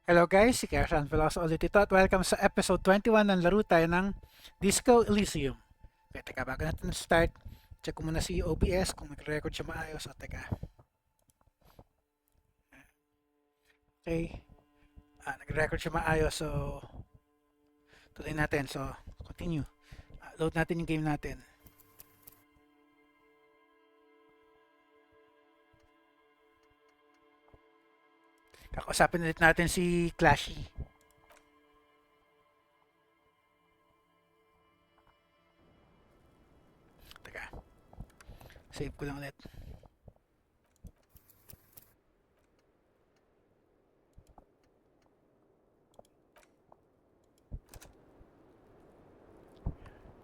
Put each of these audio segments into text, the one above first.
Hello guys, si Kersan Veloso ulit ito at welcome sa episode 21 ng laro tayo ng Disco Elysium. Okay, teka, bago natin start, check ko muna si OBS kung nag-record siya maayos. O, teka. Okay, nag-record siya maayos, so tuloy natin. So, continue. Load natin yung game natin. Kakausapin ulit natin si Clashy. Teka, save ko lang ulit.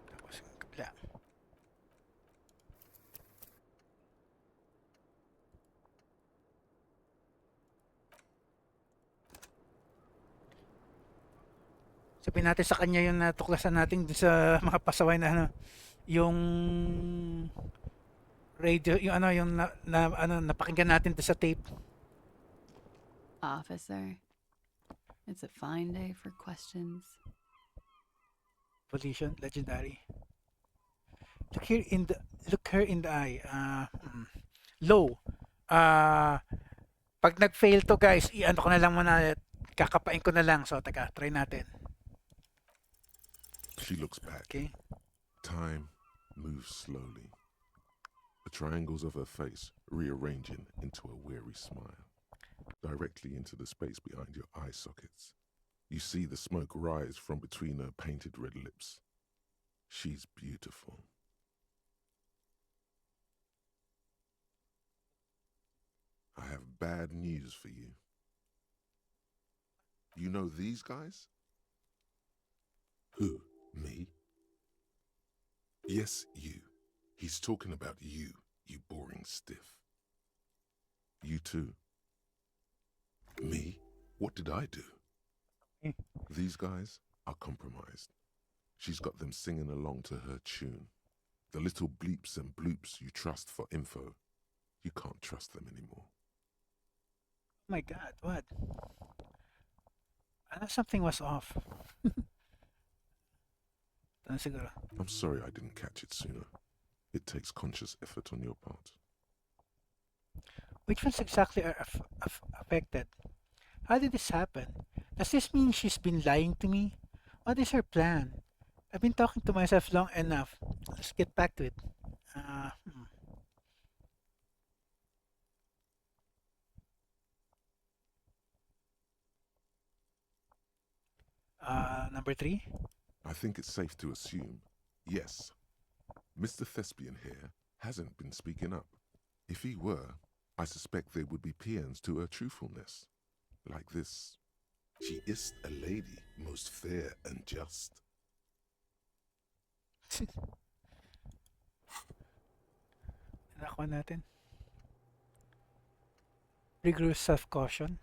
Tapos yung kabila. Sabihin natin sa kanya yung natuklasan natin sa mga pasaway na ano, yung radio, yung ano, yung napakinggan natin sa tape. Officer, it's a fine day for questions. Position, legendary. Look her in the eye. Low. Pag nag-fail to guys, i-ano ko na lang muna, kakapain ko na lang. So, teka, try natin. She looks back. Okay. Time moves slowly. The triangles of her face rearranging into a weary smile. Directly into the space behind your eye sockets. You see the smoke rise from between her painted red lips. She's beautiful. I have bad news for you. You know these guys? Who? Me? Yes, you. He's talking about you, you boring stiff. You too. Me? What did I do? These guys are compromised. She's got them singing along to her tune. The little bleeps and bloops you trust for info, you can't trust them anymore. Oh my god, what? Something was off. Siguro. I'm sorry I didn't catch it sooner. It takes conscious effort on your part. Which ones exactly are affected? How did this happen? Does this mean she's been lying to me? What is her plan? I've been talking to myself long enough. Let's get back to it. Number 3? I think it's safe to assume, yes, Mr. Thespian here hasn't been speaking up. If he were, I suspect there would be paeans to her truthfulness. Like this, she is a lady, most fair and just. Nakuha natin. Rigorous self-caution.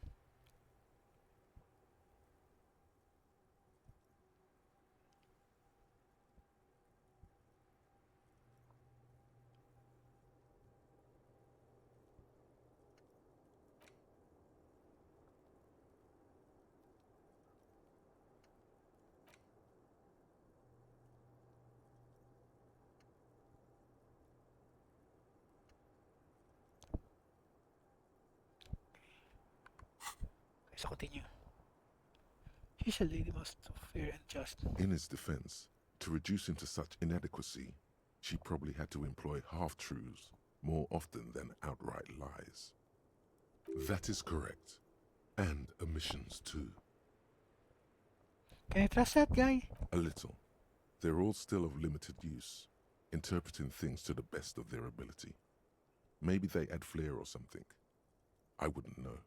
So continue. She's a lady most fair and just. In his defense, to reduce him to such inadequacy, she probably had to employ half-truths more often than outright lies. That is correct. And omissions too. Can I trust that guy? A little. They're all still of limited use, interpreting things to the best of their ability. Maybe they add flair or something. I wouldn't know.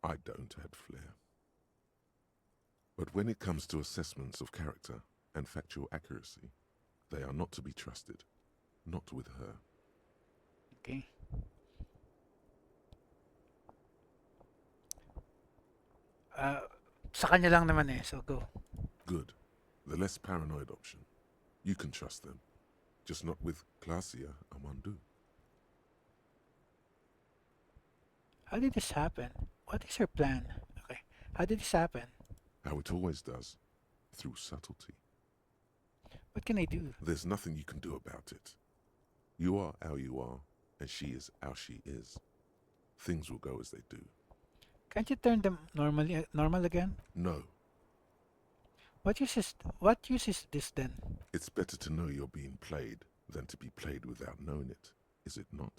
I don't add flair. But when it comes to assessments of character and factual accuracy, they are not to be trusted. Not with her. Okay. Sa kanya lang naman eh, so go. Good. The less paranoid option. You can trust them. Just not with Consciencia Amandu. How did this happen? What is her plan? Okay. How did this happen? How it always does, through subtlety. What can I do? There's nothing you can do about it. You are how you are, and she is how she is. Things will go as they do. Can't you turn them normal again? No, What use is this then? it's better to know you're being played than to be played without knowing it, is it not?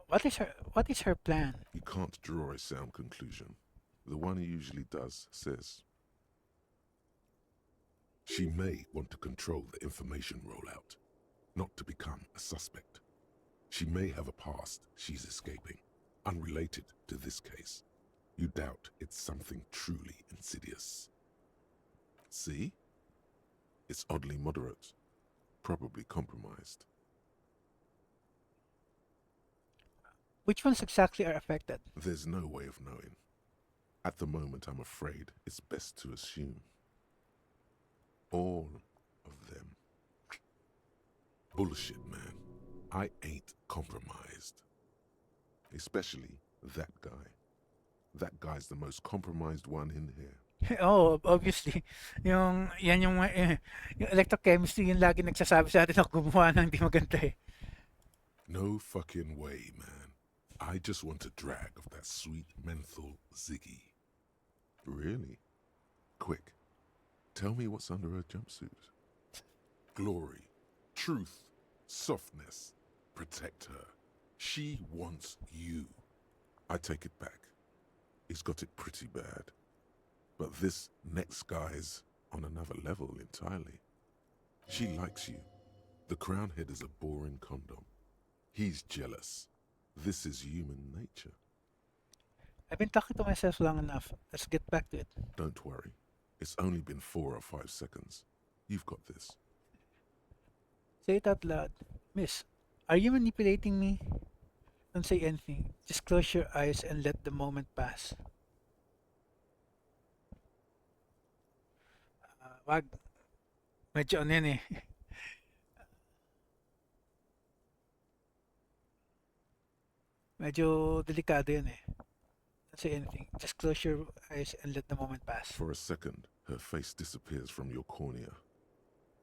What is her plan? You can't draw a sound conclusion. The one who usually does says, she may want to control the information rollout, not to become a suspect. She may have a past she's escaping, unrelated to this case. You doubt it's something truly insidious. See? It's oddly moderate, probably compromised. Which ones exactly are affected? There's no way of knowing. At the moment, I'm afraid it's best to assume. All of them. Bullshit, man. I ain't compromised. Especially that guy. That guy's the most compromised one in here. Oh, obviously. Yung electrochemistry yung lagi nagsasabi sa atin na gumawa ng di maganda eh. No fucking way, man. I just want a drag of that sweet menthol ziggy. Really? Quick. Tell me what's under her jumpsuit. Glory, truth, softness. Protect her. She wants you. I take it back. He's got it pretty bad. But this next guy's on another level entirely. She likes you. The crown head is a boring condom. He's jealous. This is human nature. I've been talking to myself long enough. Let's get back to it. Don't worry. It's only been 4 or 5 seconds. You've got this. Say it out loud. Miss, are you manipulating me? Don't say anything. Just close your eyes and let the moment pass. Wag. Medyo ano yan eh. Medyo delikado yan eh. Don't say anything. Just close your eyes and let the moment pass. For a second, her face disappears from your cornea.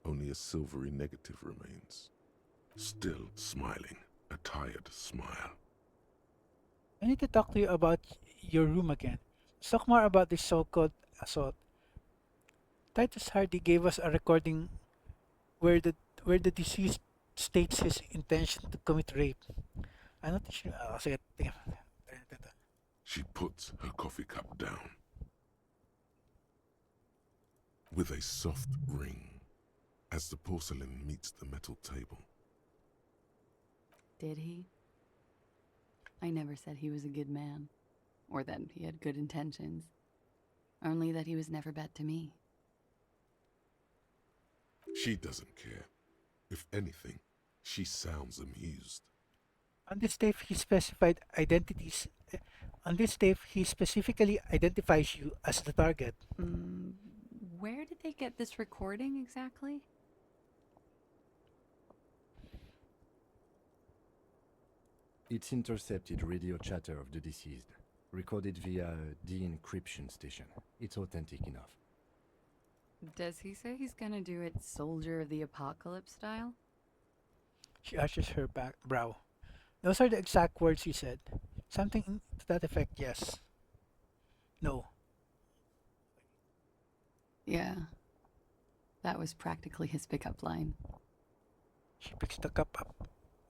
Only a silvery negative remains. Still smiling, a tired smile. I need to talk to you about your room again. Let's talk more about this so-called assault. Titus Hardy gave us a recording where the deceased states his intention to commit rape. I'm not sure. Sige, tingnan. She puts her coffee cup down. With a soft ring, as the porcelain meets the metal table. Did he? I never said he was a good man, or that he had good intentions. Only that he was never bad to me. She doesn't care. If anything, she sounds amused. On this tape, he specified identities. On this tape, he specifically identifies you as the target. Where did they get this recording exactly? It's intercepted radio chatter of the deceased, recorded via de-encryption station. It's authentic enough. Does he say he's gonna do it Soldier of the Apocalypse style? She arches her brow. Those are the exact words he said. Something to that effect, yes. No. Yeah. That was practically his pickup line. She picks the cup up.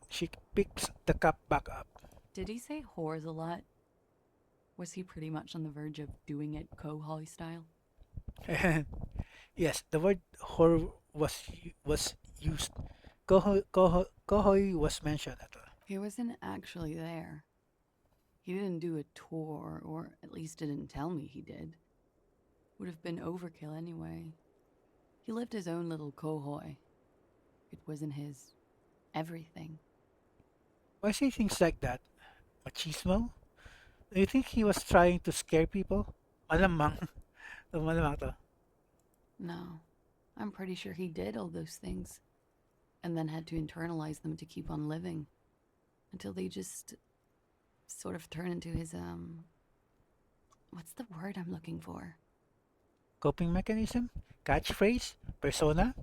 She picks the cup back up. Did he say whores a lot? Was he pretty much on the verge of doing it Kohoi style? Yes, the word horror was used. Kohoi was mentioned at all. He wasn't actually there. He didn't do a tour, or at least didn't tell me he did. Would have been overkill anyway. He lived his own little Kohoi. It wasn't his everything. Why say things like that? Machismo? Do you think he was trying to scare people? Malamang. Malamang to. No, I'm pretty sure he did all those things. And then had to internalize them to keep on living. Until they just sort of turn into his, What's the word I'm looking for? Coping mechanism? Catchphrase? Persona?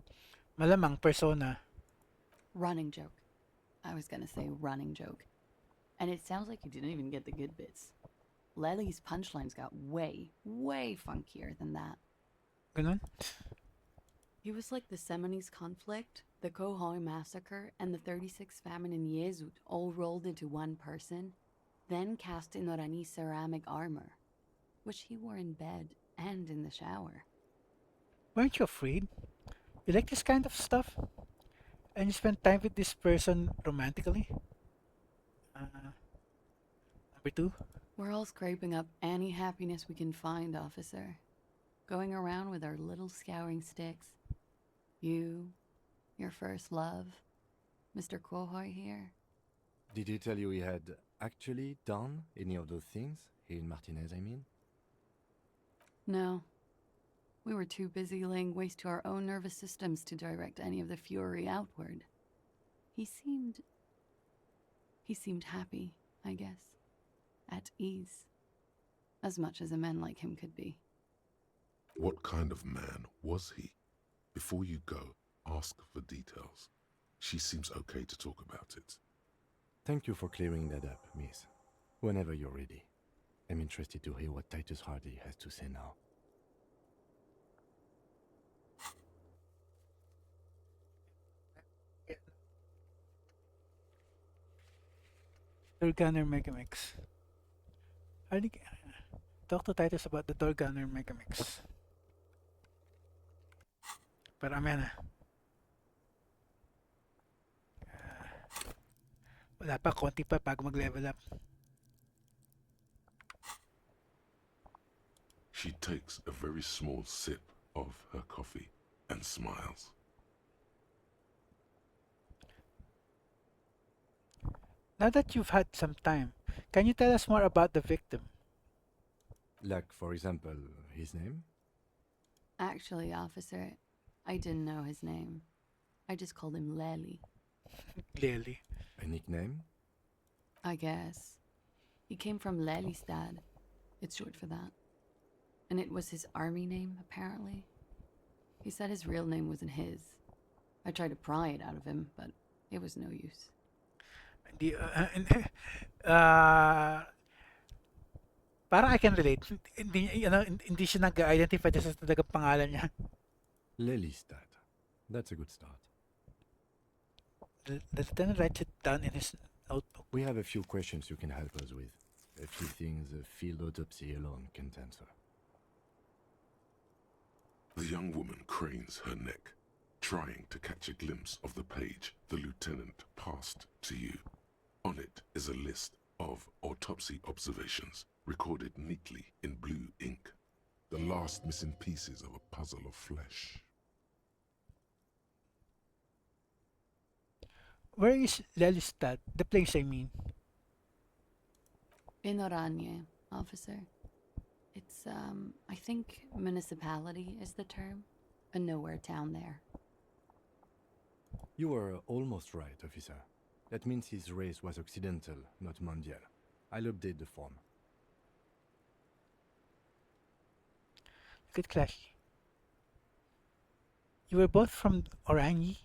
Malamang persona. Running joke. I was gonna say running joke. And it sounds like you didn't even get the good bits. Lely's punchlines got way, way funkier than that. Ganun? He was like the Seminoles conflict, the Kohoy massacre, and the 36 famine in Yezut all rolled into one person, then cast in Orani's ceramic armor, which he wore in bed and in the shower. Weren't you afraid? You like this kind of stuff? And you spend time with this person romantically? Number two? We're all scraping up any happiness we can find, officer. Going around with our little scouring sticks. You, your first love, Mr. Kohoy here. Did he tell you he had actually done any of those things? He and Martinez, I mean? No. We were too busy laying waste to our own nervous systems to direct any of the fury outward. He seemed happy, I guess. At ease. As much as a man like him could be. What kind of man was he? Before you go, ask for details. She seems okay to talk about it. Thank you for clearing that up, miss. Whenever you're ready. I'm interested to hear what Titus Hardy has to say now. Door Gunner Megamix. Talk to Titus about the Door Gunner Megamix. Parami na. Wala pa, konti pa bago mag-level up. She takes a very small sip of her coffee and smiles. Now that you've had some time, can you tell us more about the victim? Like, for example, his name? Actually, officer, I didn't know his name. I just called him Lely. Clearly. A nickname? I guess. He came from Lelystad. It's short for that. And it was his army name, apparently. He said his real name wasn't his. I tried to pry it out of him, but it was no use. Hindi, uh, parang I can relate. Hindi siya nag-identify sa talagang pangalan niya. Lelystad. That's a good start. The lieutenant writes it down in his notebook. We have a few questions you can help us with. A few things a field autopsy alone can't answer. The young woman cranes her neck, trying to catch a glimpse of the page the lieutenant passed to you. On it is a list of autopsy observations recorded neatly in blue ink. The last missing pieces of a puzzle of flesh. Where is Lelystad? The place, I mean. In Oranje, officer. It's, I think municipality is the term. A nowhere town there. You were almost right, officer. That means his race was occidental, not mondial. I'll update the form. Good clash. You were both from Oranje?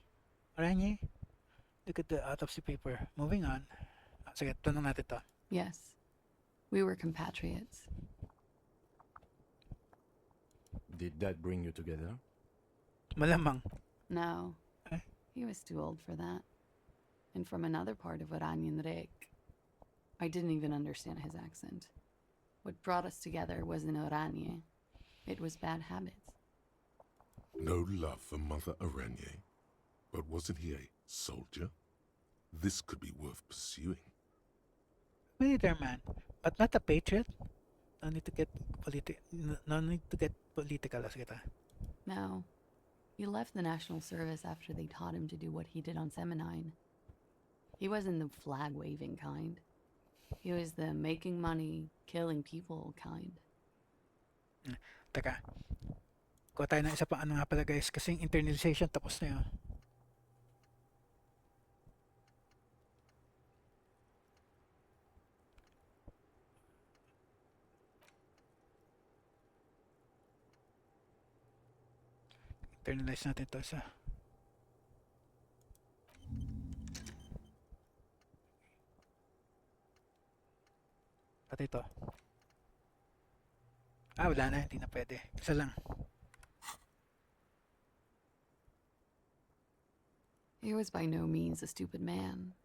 Oranje? Look at the autopsy paper. Moving on. Sige, tanong natin to. Yes. We were compatriots. Did that bring you together? Malamang. No. Eh? He was too old for that. And from another part of Oranien Rek. I didn't even understand his accent. What brought us together wasn't Oranje. It was bad habits. No love for Mother Aranye. But wasn't he a soldier? This could be worth pursuing. Military man, but not a patriot. No need to get no need to get political. Sige ta. No. He left the National Service after they taught him to do what he did on Seminine. He wasn't the flag-waving kind. He was the making money, killing people kind. Teka. Kuha tayo ng isa pang ano nga pala guys. Kasi yung internalization tapos na yun. Internalize natin to sa... Pati to. Ah, wala na. Hindi na pwede. Isa lang. He was by no means a stupid man.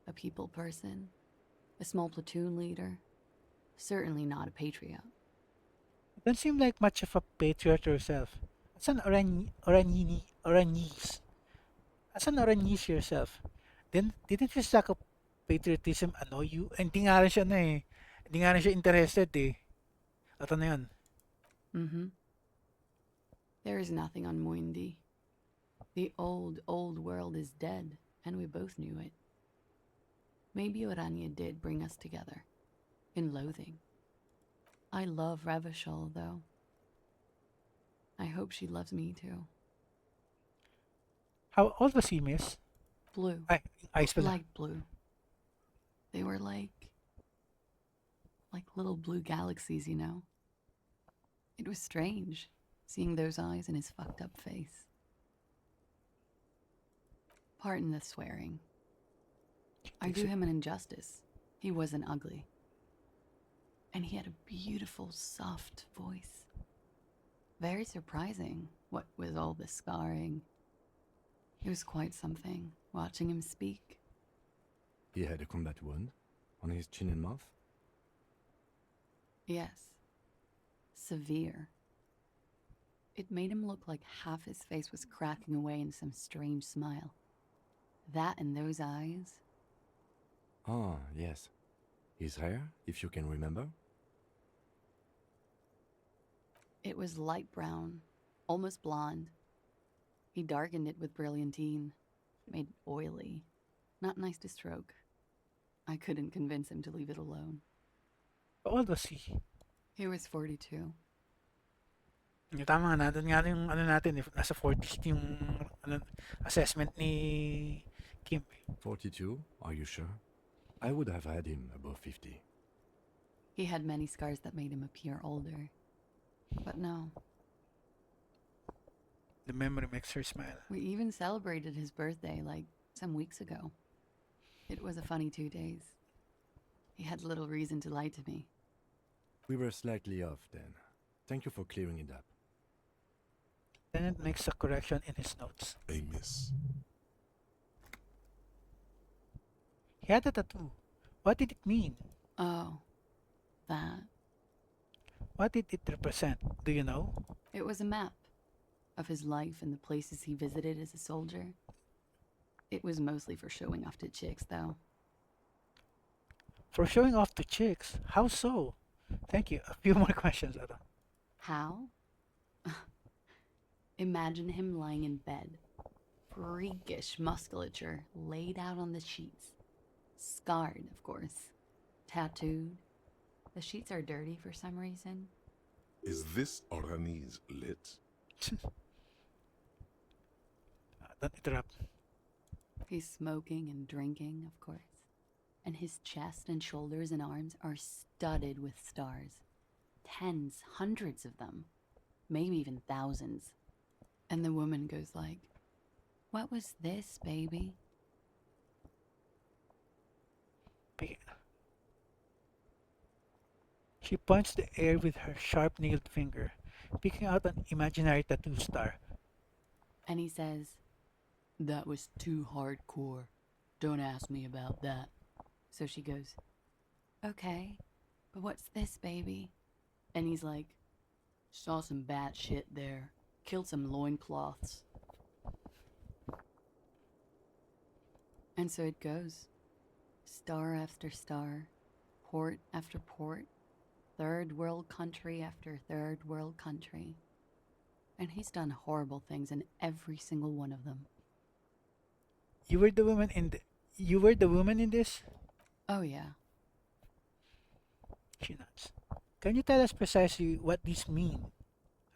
A people person, a small platoon leader, certainly not a patriot. You don't seem like much of a patriot yourself. Asan Oranyis? Asan Oranyis yourself? Then, didn't this lack of patriotism annoy you? Hindi nga rin siya na eh. Hindi nga rin siya interested eh. At ano yun? Mm-hmm. There is nothing on Muindi. The old world is dead, and we both knew it. Maybe Orania did bring us together, in loathing. I love Revachol, though. I hope she loves me too. How old was he, miss? Blue. Ay, eyes pala. Light blue. They were like little blue galaxies, you know? It was strange, seeing those eyes in his fucked up face. Pardon the swearing. I do him an injustice. He wasn't ugly. And he had a beautiful, soft voice. Very surprising, what with all the scarring. It was quite something, watching him speak. He had a combat wound on his chin and mouth. Yes. Severe. It made him look like half his face was cracking away in some strange smile. That and those eyes. Ah, yes. His hair, if you can remember. It was light brown, almost blonde. He darkened it with brilliantine, made it oily. Not nice to stroke. I couldn't convince him to leave it alone. How old was he? He was 42. Yung tama na, doon nga yung ano natin, if nasa 40s yung ano, assessment ni Kim. 42, are you sure? I would have had him above 50. He had many scars that made him appear older. But no, The memory makes her smile. we even celebrated his birthday like some weeks ago. It was a funny 2 days. He had little reason to lie to me. We were slightly off then. Thank you for clearing it up. Lieutenant makes a correction in his notes. A miss. He had a tattoo. What did it mean? Oh, that. What did it represent? Do you know? It was a map of his life and the places he visited as a soldier. It was mostly for showing off to chicks, though. For showing off to chicks. How so? Thank you. A few more questions, Ado. How? Imagine him lying in bed. Freakish musculature laid out on the sheets. Scarred, of course. Tattooed. The sheets are dirty for some reason. Is this Orani's lit? Don't interrupt. He's smoking and drinking, of course. And his chest and shoulders and arms are studded with stars. Tens, hundreds of them. Maybe even thousands. And the woman goes like, "What was this, baby?" She points the air with her sharp-nailed finger, picking out an imaginary tattoo star. And he says, "That was too hardcore. Don't ask me about that." So she goes, "Okay, but what's this, baby?" And he's like, "Saw some bad shit there. Killed some loincloths." And so it goes. Star after star, port after port, third world country after third world country. And he's done horrible things in every single one of them. You were the woman in this? Oh yeah. She nods. Can you tell us precisely what these mean?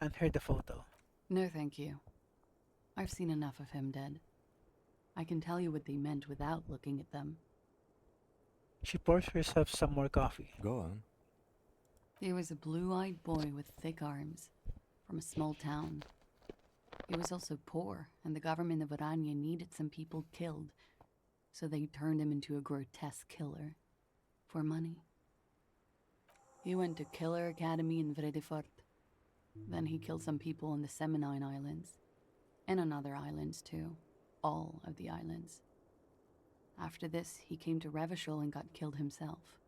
And her the photo. No thank you. I've seen enough of him dead. I can tell you what they meant without looking at them. She pours herself some more coffee. Go on. He was a blue-eyed boy with thick arms, from a small town. He was also poor, and the government of Orania needed some people killed, so they turned him into a grotesque killer. For money. He went to Killer Academy in Vredefort. Then he killed some people on the Seminine Islands. And on other islands, too. All of the islands. After this, he came to Revachol and got killed himself.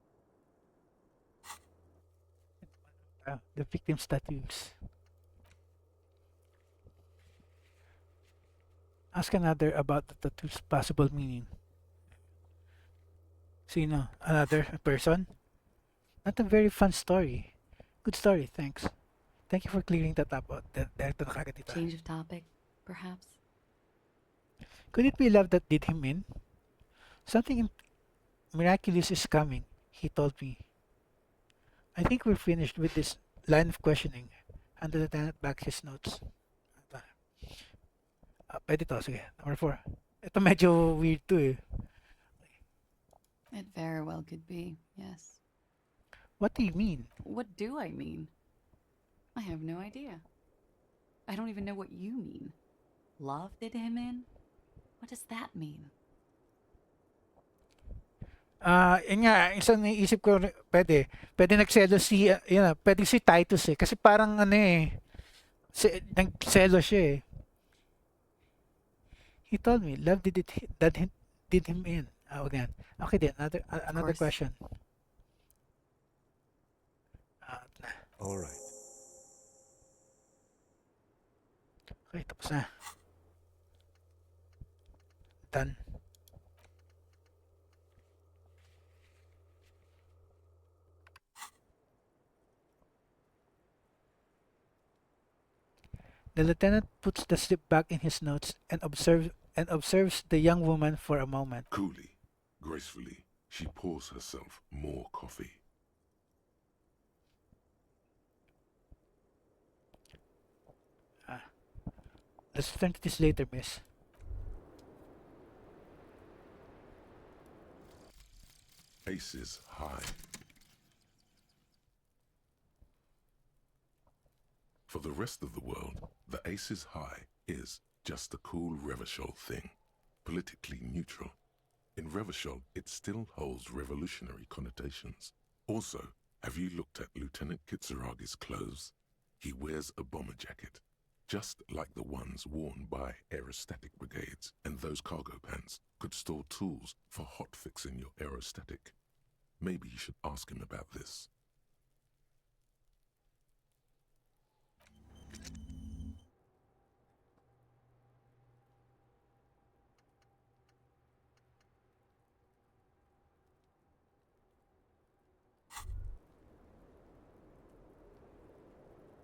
The victim's tattoos. Ask another about the tattoo's possible meaning. Sino? Another person? Not a very fun story. Good story, thanks. Thank you for clearing that up. Direkto na kagad dito. Change of topic, perhaps? Could it be love that did him in? Something miraculous is coming, he told me. I think we're finished with this line of questioning. Hand the lieutenant back his notes. Pwede to, sige. Number 4. Ito medyo weird to eh. It very well could be, yes. What do you mean? What do I mean? I have no idea. I don't even know what you mean. Love did him in? What does that mean? Yun nga, isang naisip ko, pwede nagselos si, pwede si Titus eh. Kasi parang ano eh, nagselos siya eh. He told me, love did him in. Wag yan. Okay din, another course. question. All right. Okay, tapos na. Done. The lieutenant puts the slip back in his notes and observes the young woman for a moment. Coolly, gracefully, she pours herself more coffee. Let's return to this later, miss. Aces high. For the rest of the world, the aces high is just a cool Revachol thing, politically neutral. In Revachol, it still holds revolutionary connotations. Also, have you looked at Lieutenant Kitsuragi's clothes? He wears a bomber jacket, just like the ones worn by aerostatic brigades, and those cargo pants could store tools for hot-fixing your aerostatic. Maybe you should ask him about this.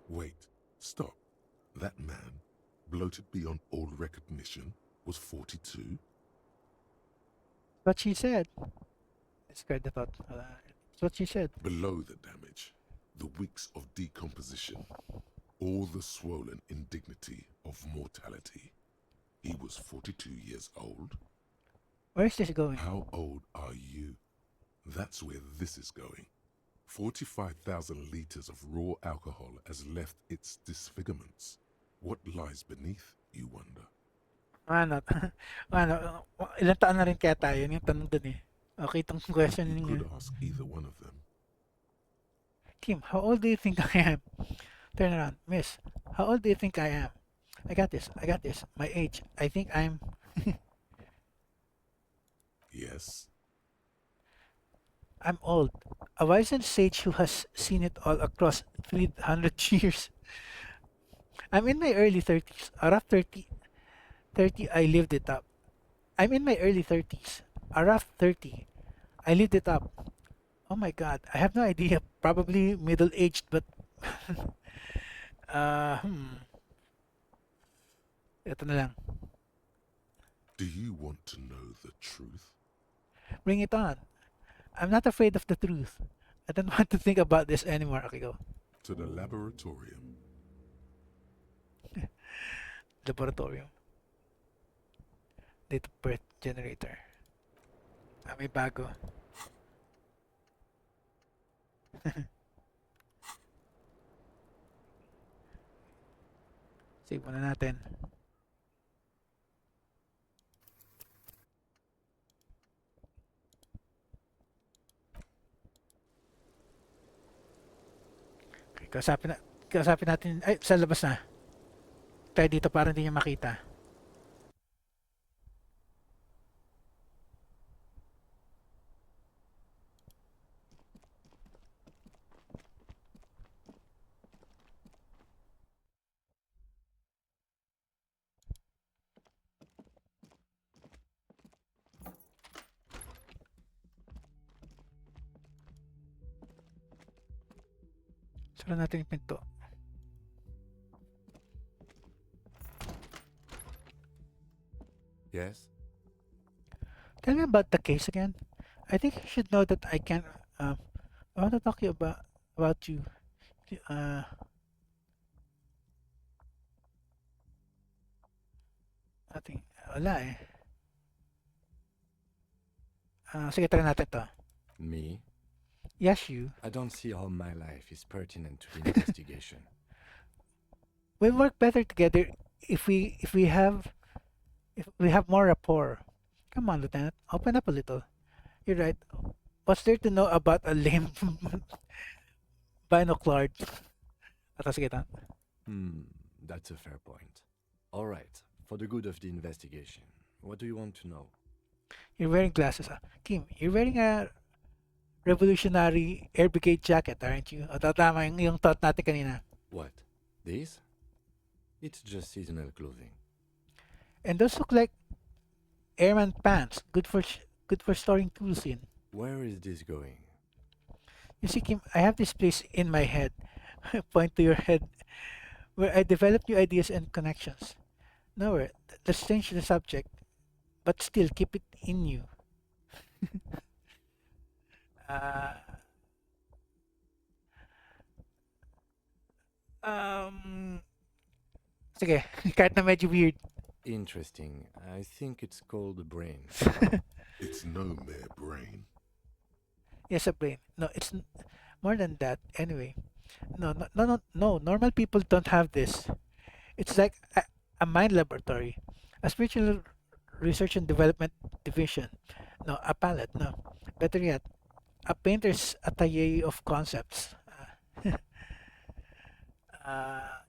Wait, stop. That man, bloated beyond all recognition, was 42? What she said. Discard the thought. It's what she said. Below the damage, the weeks of decomposition, all the swollen indignity of mortality. He was 42 years old. Where is this going? How old are you? That's where this is going. 45,000 liters of raw alcohol has left its disfigurements. What lies beneath, you wonder? Ano, ilang taon na rin kaya tayo? Yun yung tanong dun eh. Okay, itong question You niya. could ask either one of them. Kim, how old do you think I am? Turn around. Miss, how old do you think I am? I got this. My age. I think I'm... Yes? I'm old. A wizened sage who has seen it all across 300 years. I'm in my early 30s. Around 30, I lived it up. I'm in my early 30s. Around 30, I lived it up. Oh my god, I have no idea. Probably middle-aged, but... Ito na lang. Do you want to know the truth? Bring it on. I'm not afraid of the truth. I don't want to think about this anymore. Okay, go. To the laboratorium. Laboratorium. Date of birth generator. May bago. Save muna natin. Okay, kausapin natin. Ay, sa labas na. Tayo dito para hindi niya makita. Sara natin yung pinto. Yes? Tell me about the case again. I think you should know that I can. Um, I want to talk to you about you. Uh, ating wala eh. Sige, try natin to. Me? Yes, you. I don't see how my life is pertinent to the investigation. We'll work better together if we have more rapport. Come on, Lieutenant. Open up a little. You're right. What's there to know about a lame binocular? Atas kita. That's a fair point. All right, for the good of the investigation, what do you want to know? You're wearing glasses. Kim, you're wearing a Revolutionary Air Brigade jacket, aren't you? O tama yung thought natin kanina. What? This? It's just seasonal clothing. And those look like airman pants. Good for storing tools in. Where is this going? You see, Kim, I have this place in my head. Point to your head, where I develop new ideas and connections. Nowhere. Let's change the subject, but still keep it in you. Uh, sige, kahit na medyo weird. Interesting. I think it's called the brain. It's no mere brain. Yes, a brain. No, it's more than that. Anyway, no. Normal people don't have this. It's like a mind laboratory, a spiritual research and development division. No, a palette. No, better yet, a painter's atelier of concepts.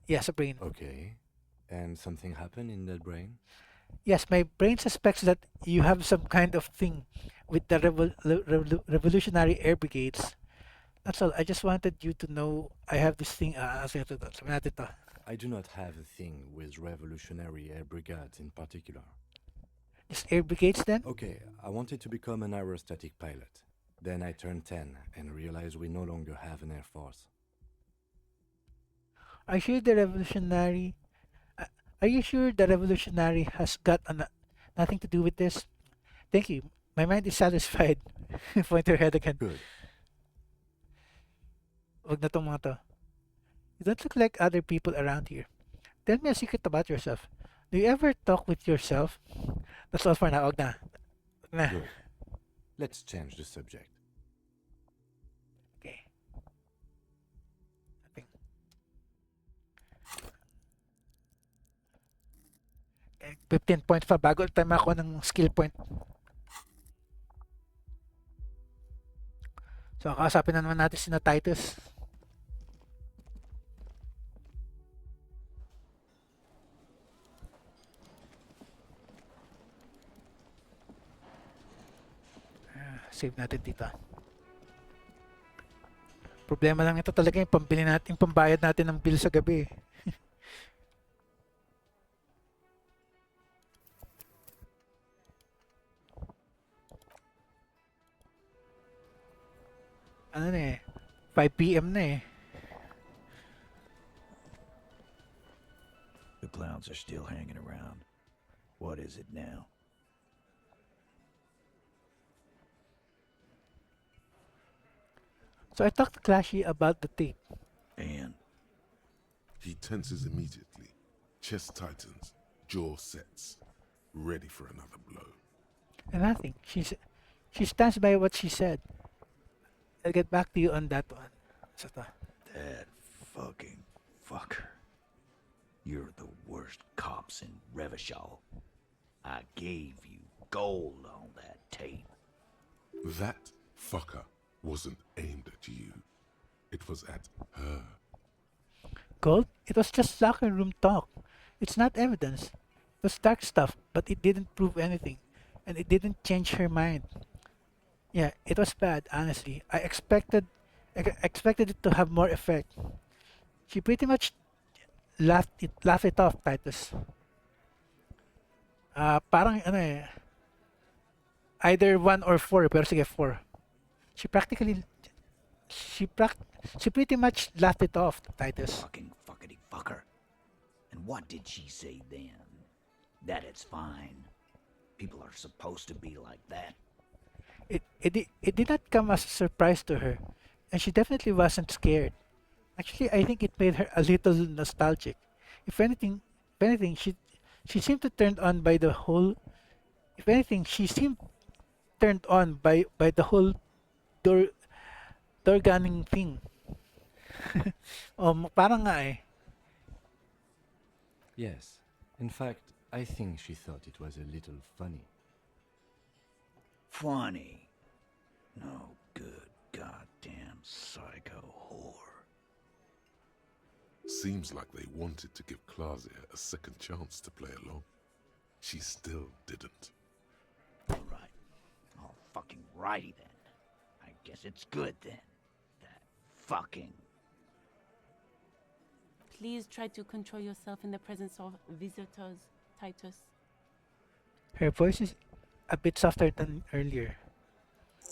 Yes, a brain. Okay. And something happened in that brain? Yes, my brain suspects that you have some kind of thing with the Revolutionary Air Brigades. That's all. I just wanted you to know I have this thing. Sabi natin to. I do not have a thing with revolutionary air brigades in particular. Is Air Brigades then? Okay, I wanted to become an aerostatic pilot. Then I turned 10 and realized we no longer have an air force. Are you sure the revolutionary? Are you sure the revolutionary has got nothing to do with this? Thank you. My mind is satisfied. Point your head again. Good. Wag na tong mga to. You don't look like other people around here. Tell me a secret about yourself. Do you ever talk with yourself? That's all for now. Wag na. Wag na. Good. Let's change the subject. Okay. Nothing. 15 points pa bago tayo makakuha ng skill point. So, kakasapin na naman natin si na Titus. Save natin dito. Problema lang ito talaga yung pambili natin, yung pambayad natin ng bill sa gabi. Ano na eh, 5 PM na eh. The clowns are still hanging around. What is it now? So I talked to Clashy about the tape. And He tenses immediately. Chest tightens. Jaw sets. Ready for another blow. And nothing. She stands by what she said. I'll get back to you on that one. So to. that fucking fucker. You're the worst cops in Revachol. I gave you gold on that tape. That fucker wasn't aimed at you. It was at her. Gold? It was just locker room talk. It's not evidence. It was dark stuff, but it didn't prove anything. And it didn't change her mind. Yeah, it was bad, honestly. I expected it to have more effect. She pretty much laughed it off, Titus. Parang ano eh, either 1 or 4, pero sige 4. She practically she prac she pretty much laughed it off, Titus. Fucking fuckity fucker. And what did she say then? That it's fine. People are supposed to be like that. It did not come as a surprise to her, and she definitely wasn't scared. Actually, I think it made her a little nostalgic. If anything, she seemed to turned on by the whole. If anything, she seemed turned on by the whole door door gunning thing. Parang nga eh. Yes. In fact, I think she thought it was a little funny. Funny. No good goddamn psycho whore. Seems like they wanted to give Claudia a second chance to play along. She still didn't. Alright. All fucking righty then. I guess it's good then. That fucking... Please try to control yourself in the presence of visitors, Titus. Her voice is a bit softer than earlier.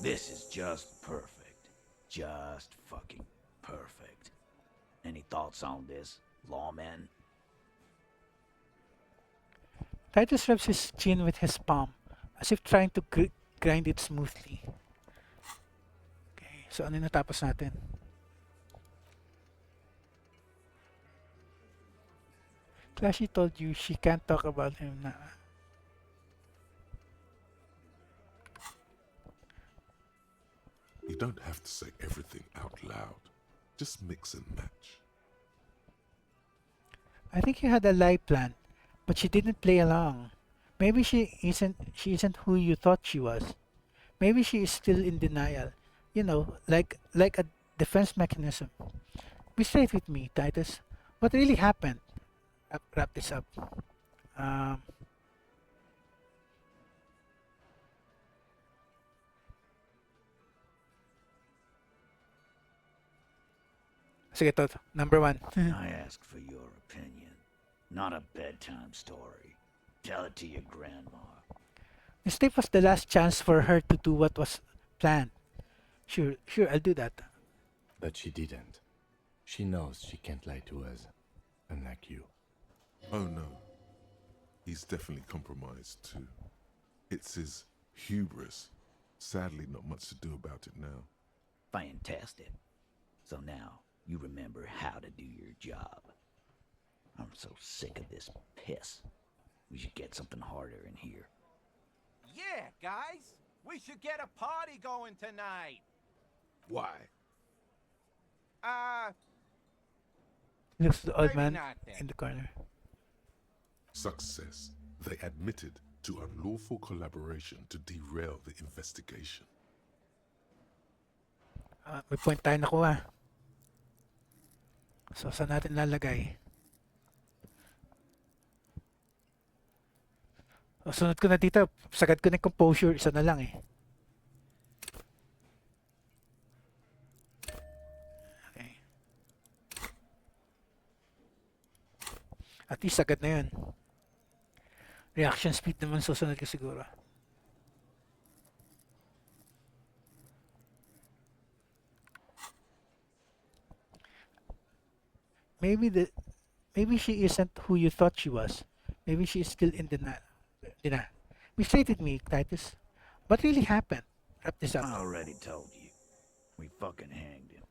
This is just perfect. Just fucking perfect. Any thoughts on this, lawman? Titus rubs his chin with his palm, as if trying to grind it smoothly. Okay, so ano yung natapos natin? Clashy told you she can't talk about him na. You don't have to say everything out loud. Just mix and match. I think you had a lie plan, but she didn't play along. Maybe she isn't who you thought she was. Maybe she is still in denial. You know, like a defense mechanism. Be straight with me, Titus. What really happened? Wrap this up. Um, Sige, to. Number 1. I ask for your opinion, not a bedtime story. Tell it to your grandma. This tape was the last chance for her to do what was planned. Sure, I'll do that. But she didn't. She knows she can't lie to us, unlike you. Oh no. He's definitely compromised too. It's his hubris. Sadly, not much to do about it now. Fantastic. So now, you remember how to do your job. I'm so sick of this piss. We should get something harder in here. Yeah, guys, we should get a party going tonight. Why? Looks to the old Maybe man not then. in the corner. Success. They admitted to unlawful collaboration to derail the investigation. May point tayo nakuha. So, saan natin lalagay? So, sunod ko na dito. Sagad ko na yung composure. Isa na lang eh. Okay. At least sagad na yun. Reaction speed naman susunod ko siguro. Maybe she isn't who you thought she was. Maybe she is still in denial. Be straight with me, Titus. What really happened? Wrap this up. I already told you. We fucking hanged him.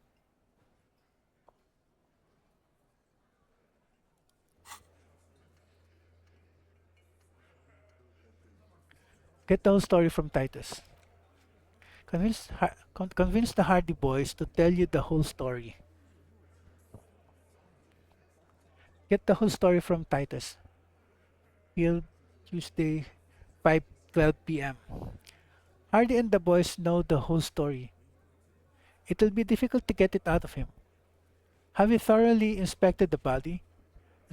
Get the whole story from Titus. Convince the Hardy Boys to tell you the whole story. Get the whole story from Titus. Field Tuesday, 5:12 p.m. Hardy and the boys know the whole story. It'll be difficult to get it out of him. Have you thoroughly inspected the body?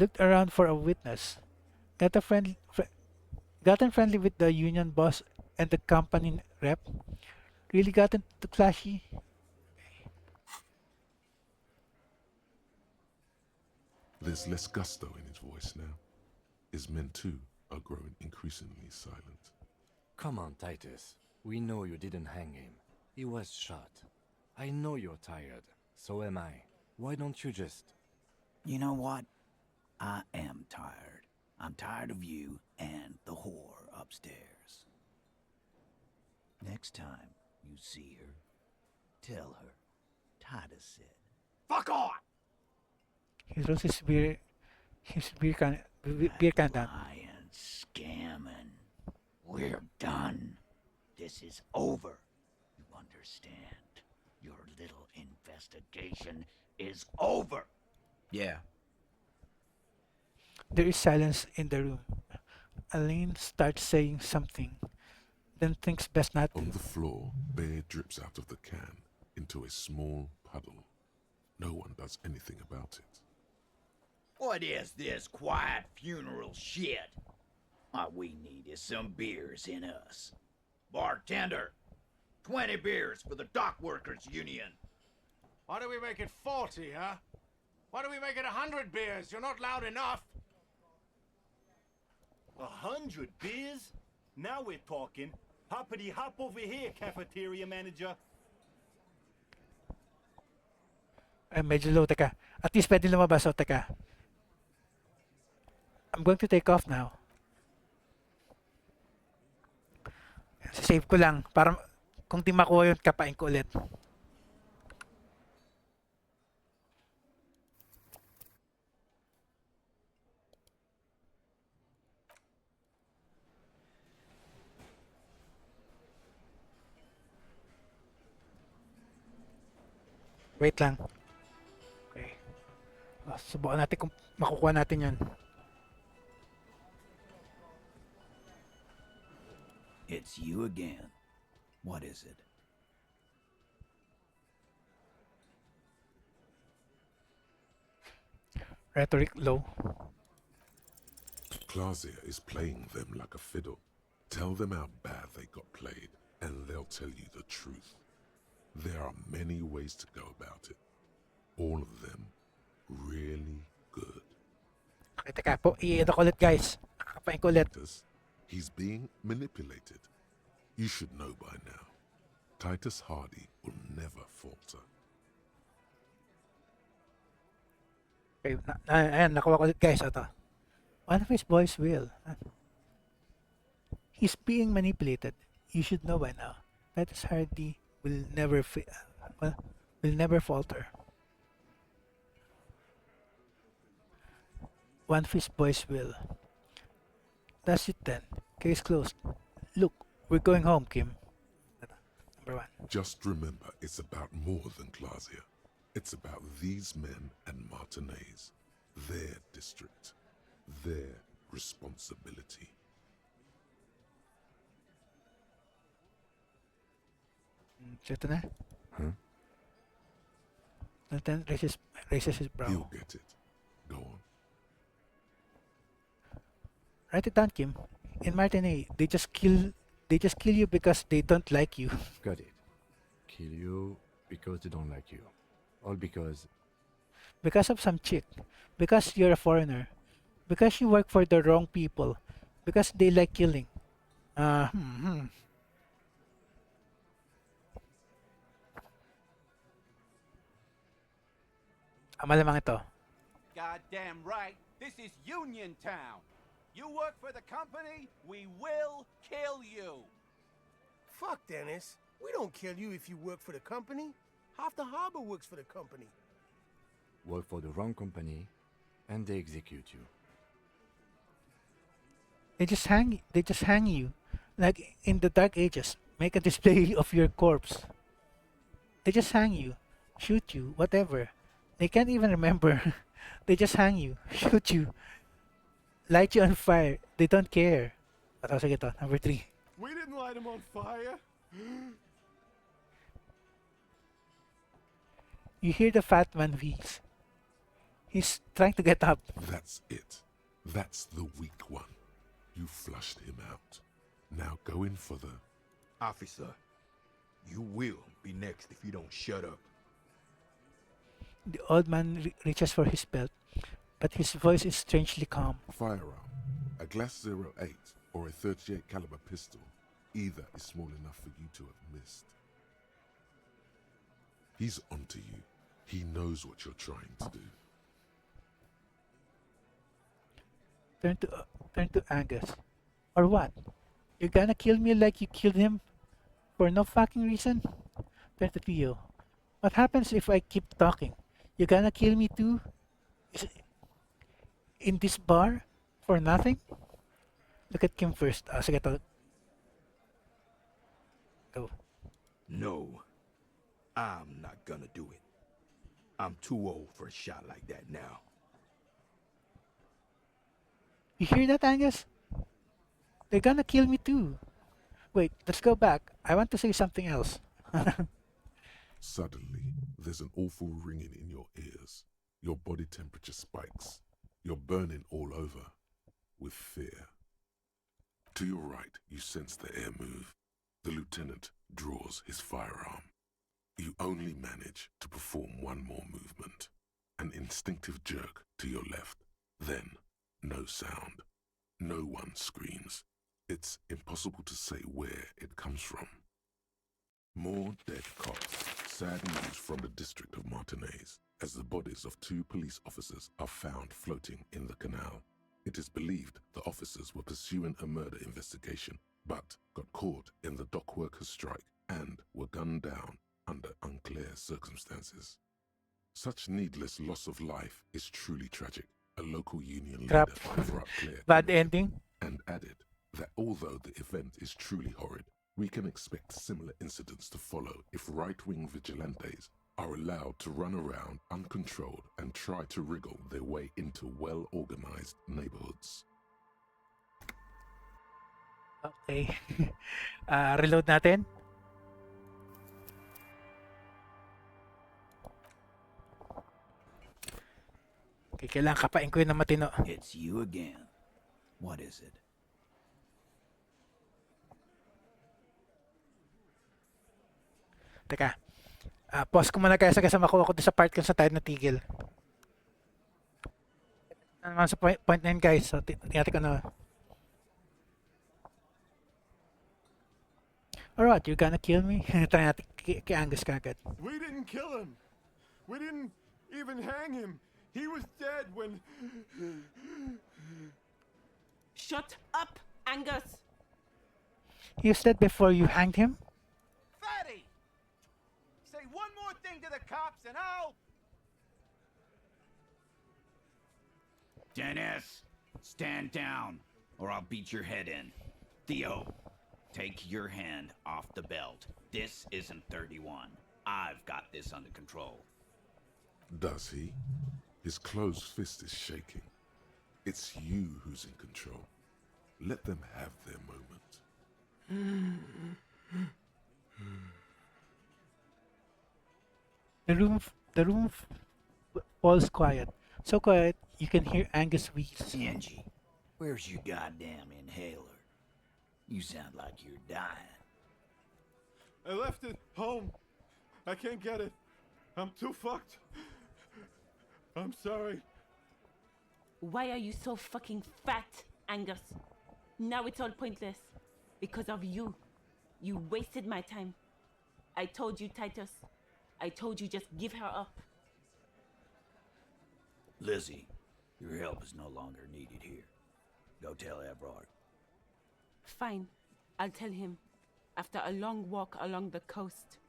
Looked around for a witness? Got a gotten friendly with the union boss and the company rep? Really gotten too clashy? There's less gusto in his voice now. His men too are growing increasingly silent. Come on, Titus. We know you didn't hang him. He was shot. I know you're tired. So am I. Why don't you just... You know what? I am tired. I'm tired of you and the whore upstairs. Next time you see her, tell her Titus said, "Fuck off!" He rolls his beer can down. Lying, scamming. We're done. This is over. You understand? Your little investigation is over. Yeah. There is silence in the room. Elaine starts saying something, then thinks best not to. On the floor, beer drips out of the can into a small puddle. No one does anything about it. What is this quiet funeral shit? All we need is some beers in us. Bartender, 20 beers for the Dock Workers Union. Why do we make it 40, huh? Why do we make it 100 beers? You're not loud enough. 100 beers? Now we're talking. Hoppity hop over here, cafeteria manager. Ay, medyo low, teka. At least pwede lumabas, o teka. I'm going to take off now. Save ko lang, para kung di makuha yun, kapain ko ulit. Wait lang. Okay. Subukan natin kung makukuha natin yan. It's you again. What is it? Rhetoric low. Clausia is playing them like a fiddle. Tell them how bad they got played, and they'll tell you the truth. There are many ways to go about it. All of them really good. Okay, teka po. I-edit ko ulit, guys. Kapain ko ulit. Titus, he's being manipulated. You should know by now. Titus Hardy will never falter. Okay, ayan, nakuha ko ulit, guys. Ito. One of his boys will. He's being manipulated. You should know by now. Titus Hardy will never falter. One of his boys will. That's it then. Case closed. Look, we're going home, Kim. Number one. Just remember, it's about more than Clausia. It's about these men and Martinez, their district, their responsibility. So ito na. Huh? Then raises his brow. He'll get it. Go on. Write it down, Kim. In Martinez, they just kill you because they don't like you. Got it. Kill you because they don't like you. All because... Because of some chick. Because you're a foreigner. Because you work for the wrong people. Because they like killing. Malamang ito. Goddamn right. This is Union Town. You work for the company, we will kill you. Fuck, Dennis. We don't kill you if you work for the company. Half the harbor works for the company. Work for the wrong company, and they execute you. They just hang you. Like in the Dark Ages. Make a display of your corpse. They just hang you. Shoot you. Whatever. They can't even remember. They just hang you, shoot you, light you on fire. They don't care. Ito, sige to. Number 3. We didn't light him on fire. You hear the fat man wheeze. He's trying to get up. That's it. That's the weak one. You flushed him out. Now go in for the... Officer, you will be next if you don't shut up. The old man reaches for his belt, but his voice is strangely calm. Firearm. A Glass 08 or a 38 caliber pistol. Either is small enough for you to have missed. He's onto you. He knows what you're trying to do. Turn to Angus. Or what? You're gonna kill me like you killed him? For no fucking reason? Turn to Theo. What happens if I keep talking? You gonna kill me too? In this bar? For nothing? Look at Kim first. Sige to. Go. No, I'm not gonna do it. I'm too old for a shot like that now. You hear that, Angus? They're gonna kill me too. Wait, let's go back. I want to say something else. Suddenly, there's an awful ringing in your ears. Your body temperature spikes. You're burning all over with fear. To your right, you sense the air move. The lieutenant draws his firearm. You only manage to perform one more movement. An instinctive jerk to your left. Then, no sound. No one screams. It's impossible to say where it comes from. More dead cops. Sad news from the district of Martinez, as the bodies of 2 police officers are found floating in the canal. It is believed the officers were pursuing a murder investigation, but got caught in the dock workers' strike and were gunned down under unclear circumstances. Such needless loss of life is truly tragic. A local union leader Crap. over up clear Bad ending. and added that although the event is truly horrid, we can expect similar incidents to follow if right-wing vigilantes are allowed to run around uncontrolled and try to wriggle their way into well-organized neighborhoods. Okay. Reload natin. Okay, kailangan kapain ko yun ng matino. It's you again. What is it? Teka. Pause ko muna guys kasi makuha ko doon sa part kung sa tayo natigil. Ano naman sa point na yun guys. So, tingnan ko na. Alright, you're gonna kill me? Try natin kay Angus kagad. We didn't kill him. We didn't even hang him. He was dead when... Shut up, Angus! You said before you hanged him? Fatty! Say one more thing to the cops and I'll... Dennis, stand down, or I'll beat your head in. Theo, take your hand off the belt. This isn't 31. I've got this under control. Does he? His closed fist is shaking. It's you who's in control. Let them have their moment. The room falls quiet. So quiet you can hear Angus wheeze. Angie, where's your goddamn inhaler? You sound like you're dying. I left it home. I can't get it. I'm too fucked. I'm sorry. Why are you so fucking fat, Angus? Now it's all pointless. Because of you. You wasted my time. I told you, Titus. I told you just give her up. Lizzie, your help is no longer needed here. Go tell Everard. Fine. I'll tell him. After a long walk along the coast.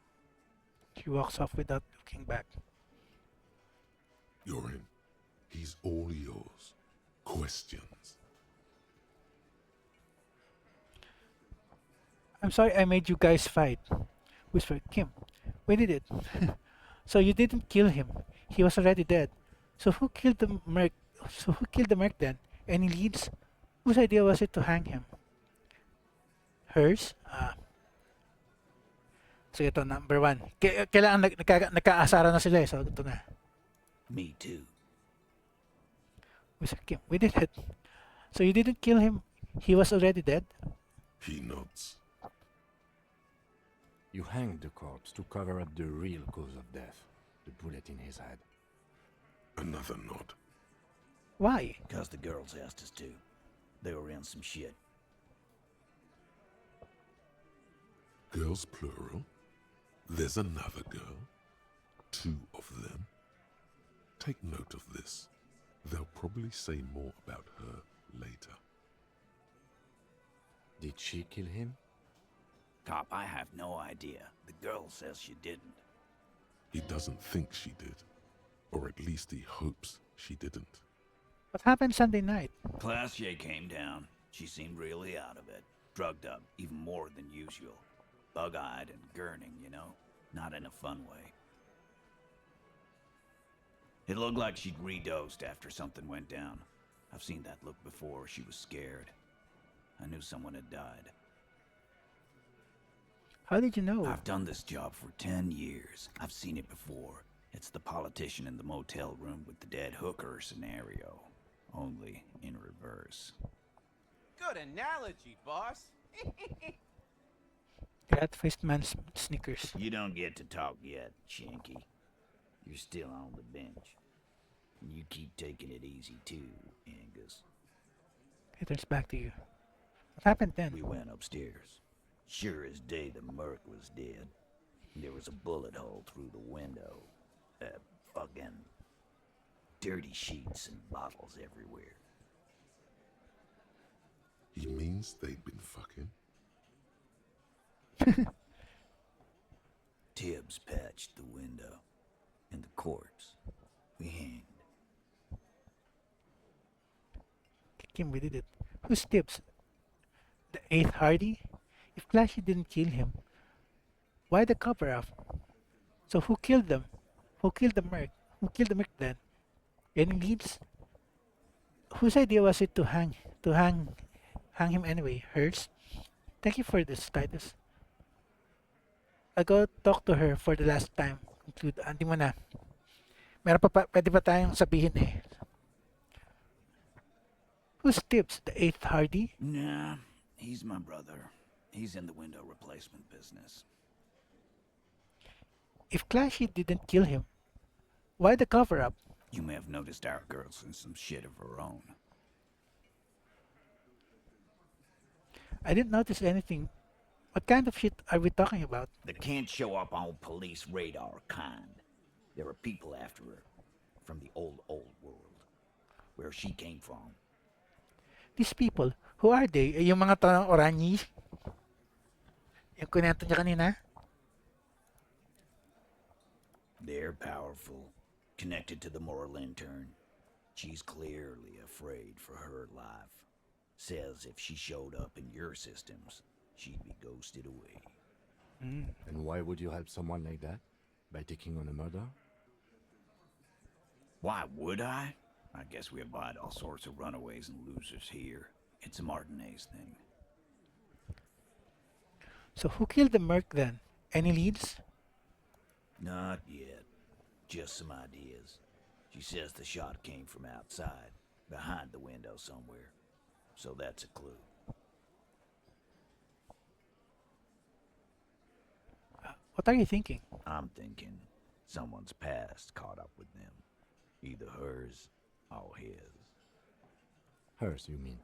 She walks off without looking back. You're in. He's all yours. Questions? I'm sorry I made you guys fight. Whispered Kim. We did it. So you didn't kill him. he was already dead. So who killed the merc? So who killed the merc then? Any leads? Whose idea was it to hang him? Hers? So ito, number one. Kailangan nagkaasara na sila eh. So ito na. Me too. We said, Kim, we did it. So you didn't kill him? He was already dead? He nods. You hanged the corpse to cover up the real cause of death, the bullet in his head. Another nod. Why? Because the girls asked us to. They were in some shit. Girls plural? There's another girl? 2 of them? Take note of this. They'll probably say more about her later. Did she kill him? Cop, I have no idea. The girl says she didn't. He doesn't think she did. Or at least he hopes she didn't. What happened Sunday night? Classier came down. She seemed really out of it. Drugged up, even more than usual. Bug-eyed and gurning, you know? Not in a fun way. It looked like she'd redosed after something went down. I've seen that look before. She was scared. I knew someone had died. How did you know? I've done this job for 10 years. I've seen it before. It's the politician in the motel room with the dead hooker scenario. Only in reverse. Good analogy, boss. Rat-faced man snickers. You don't get to talk yet, Shanky. You're still on the bench. And you keep taking it easy too, Angus. He turns back to you. What happened then? We went upstairs. Sure as day the merc was dead. There was a bullet hole through the window. Fucking dirty sheets and bottles everywhere. He means they'd been fucking? Tibbs patched the window. And the corpse. We hanged. Kim, we did it. Who's Tibbs? The 8th Hardy? If Clashy didn't kill him, why the cover-up? So who killed them? Who killed the merc? Who killed the merc then? Any leads? Whose idea was it to hang him anyway? Hers? Thank you for this, Titus. I'll go talk to her for the last time. Conclude. Hindi mo na. Meron pwede pa tayong sabihin eh. Who's Tibbs? The 8th Hardy? Nah, he's my brother. He's in the window replacement business. If Clashy didn't kill him, why the cover-up? You may have noticed our girl's in some shit of her own. I didn't notice anything. What kind of shit are we talking about? That can't show up on police radar kind. There are people after her. From the old world. Where she came from. These people, who are they? Yung mga oranyi? Yung kunento niya kanina? They're powerful. Connected to the moral intern. She's clearly afraid for her life. Says if she showed up in your systems, she'd be ghosted away. And why would you help someone like that? By taking on a murder? Why would I? I guess we abide all sorts of runaways and losers here. It's a Martinez thing. So who killed the merc then? Any leads? Not yet. Just some ideas. She says the shot came from outside, behind the window somewhere. So that's a clue. What are you thinking? I'm thinking someone's past caught up with them. Either hers or his. Hers, you mean?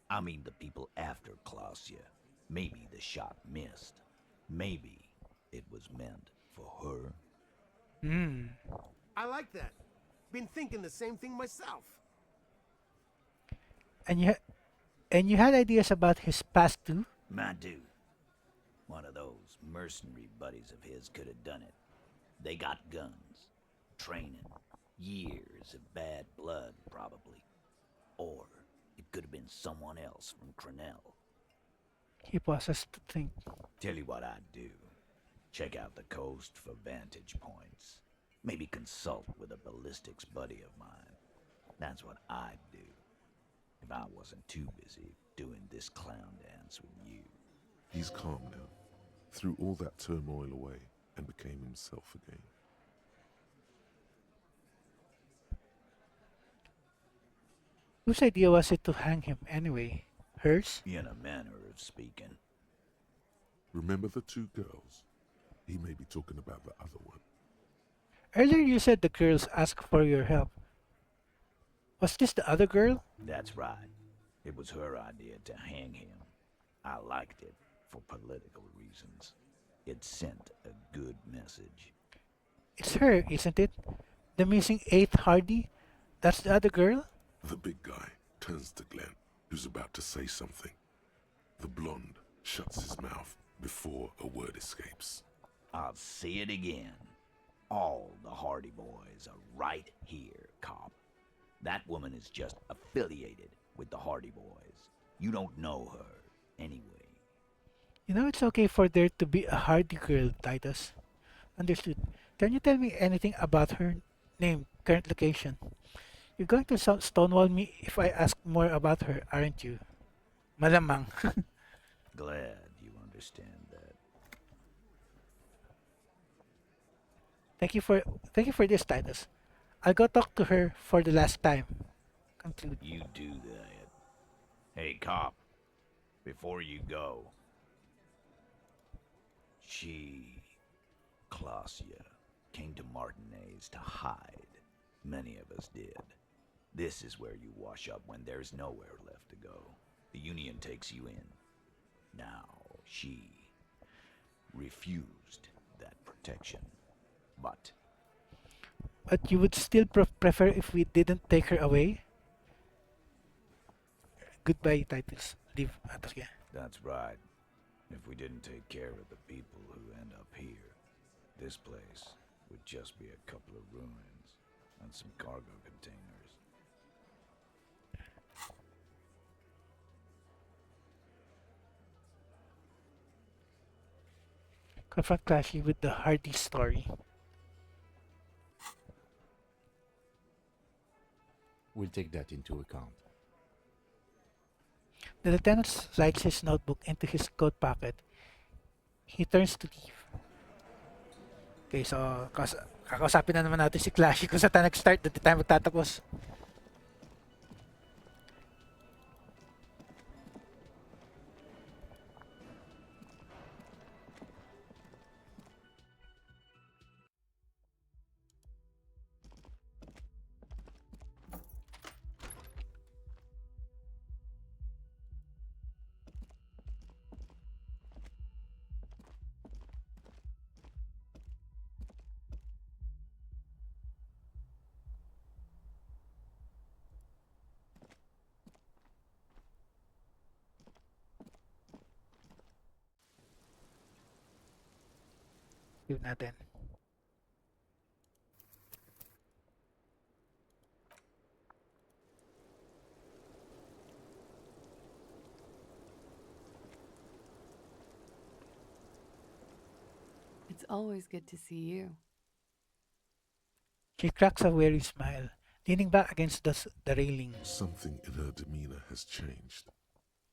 I mean the people after Clausia. Maybe the shot missed. Maybe it was meant for her. I like that. Been thinking the same thing myself. And you had ideas about his past too? My dude. One of those mercenary buddies of his could have done it. They got guns. Training. Years of bad blood, probably. Or it could have been someone else from Crenell. He pauses to think. Tell you what I'd do. Check out the coast for vantage points. Maybe consult with a ballistics buddy of mine. That's what I'd do if I wasn't too busy doing this clown dance with you. He's calm now, threw all that turmoil away, and became himself again. Whose idea was it to hang him anyway? Hers? In a manner of speaking. Remember the two girls? He may be talking about the other one. Earlier you said the girls asked for your help. Was this the other girl? That's right. It was her idea to hang him. I liked it for political reasons. It sent a good message. It's her, isn't it? The missing eighth Hardy? That's the other girl? The big guy turns to Glenn, who's about to say something. The blonde shuts his mouth before a word escapes. I'll say it again. All the Hardy Boys are right here, cop. That woman is just affiliated with the Hardy Boys. You don't know her, anyway. You know it's okay for there to be a Hardy girl, Titus. Understood. Can you tell me anything about her name, current location? You're going to stonewall me if I ask more about her, aren't you? Malamang. Glad you understand that. Thank you for this, Titus. I'll go talk to her for the last time. Conclude. You do that. Hey, cop. Before you go. Clausia, came to Martinez to hide. Many of us did. This is where you wash up when there's nowhere left to go. The Union takes you in. Now, she refused that protection. But You would still prefer if we didn't take her away? Goodbye, Titus. Leave. Atas ka. that's right. If we didn't take care of the people who end up here, this place would just be a couple of ruins and some cargo containers. Confront Clashy with the Hardy story. We'll take that into account. The lieutenant slides his notebook into his coat pocket. He turns to leave. Okay, so kakausapin na naman natin si Clashy kung saan tayo nag-start, doon tayo magtatapos. Leave natin. It's always good to see you. She cracks a weary smile, leaning back against the railing. Something in her demeanor has changed.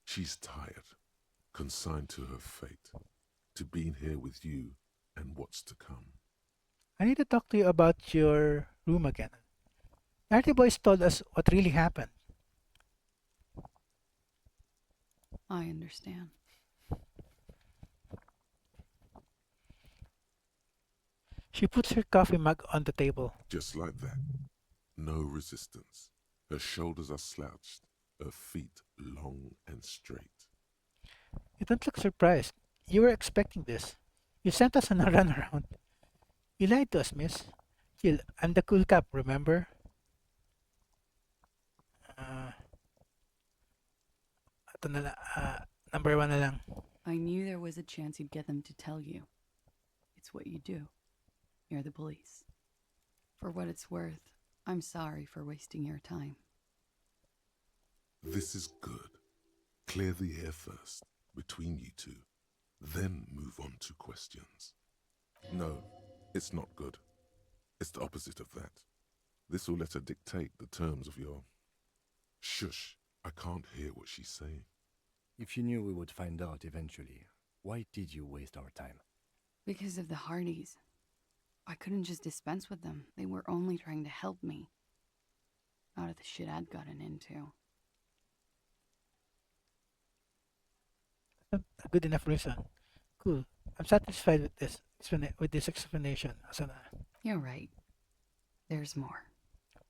She's tired, consigned to her fate, to being here with you and what's to come. I need to talk to you about your room again. Natty Boys told us what really happened. I understand. She puts her coffee mug on the table. Just like that. No resistance. Her shoulders are slouched, her feet long and straight. You don't look surprised. You were expecting this. You sent us on a runaround. You lied to us, miss. Chill, I'm the cool cop, remember? Ito na lang, number 1 na lang. I knew there was a chance you'd get them to tell you. It's what you do. You're the police. For what it's worth, I'm sorry for wasting your time. This is good. Clear the air first, between you two. Then move on to questions. No, it's not good. It's the opposite of that. This will let her dictate the terms of your... Shush, I can't hear what she's saying. If you knew we would find out eventually, why did you waste our time? Because of the Hardys. I couldn't just dispense with them. They were only trying to help me. Out of the shit I'd gotten into. Not a good enough reason. Cool. I'm satisfied with this explanation, Asana. You're right. There's more.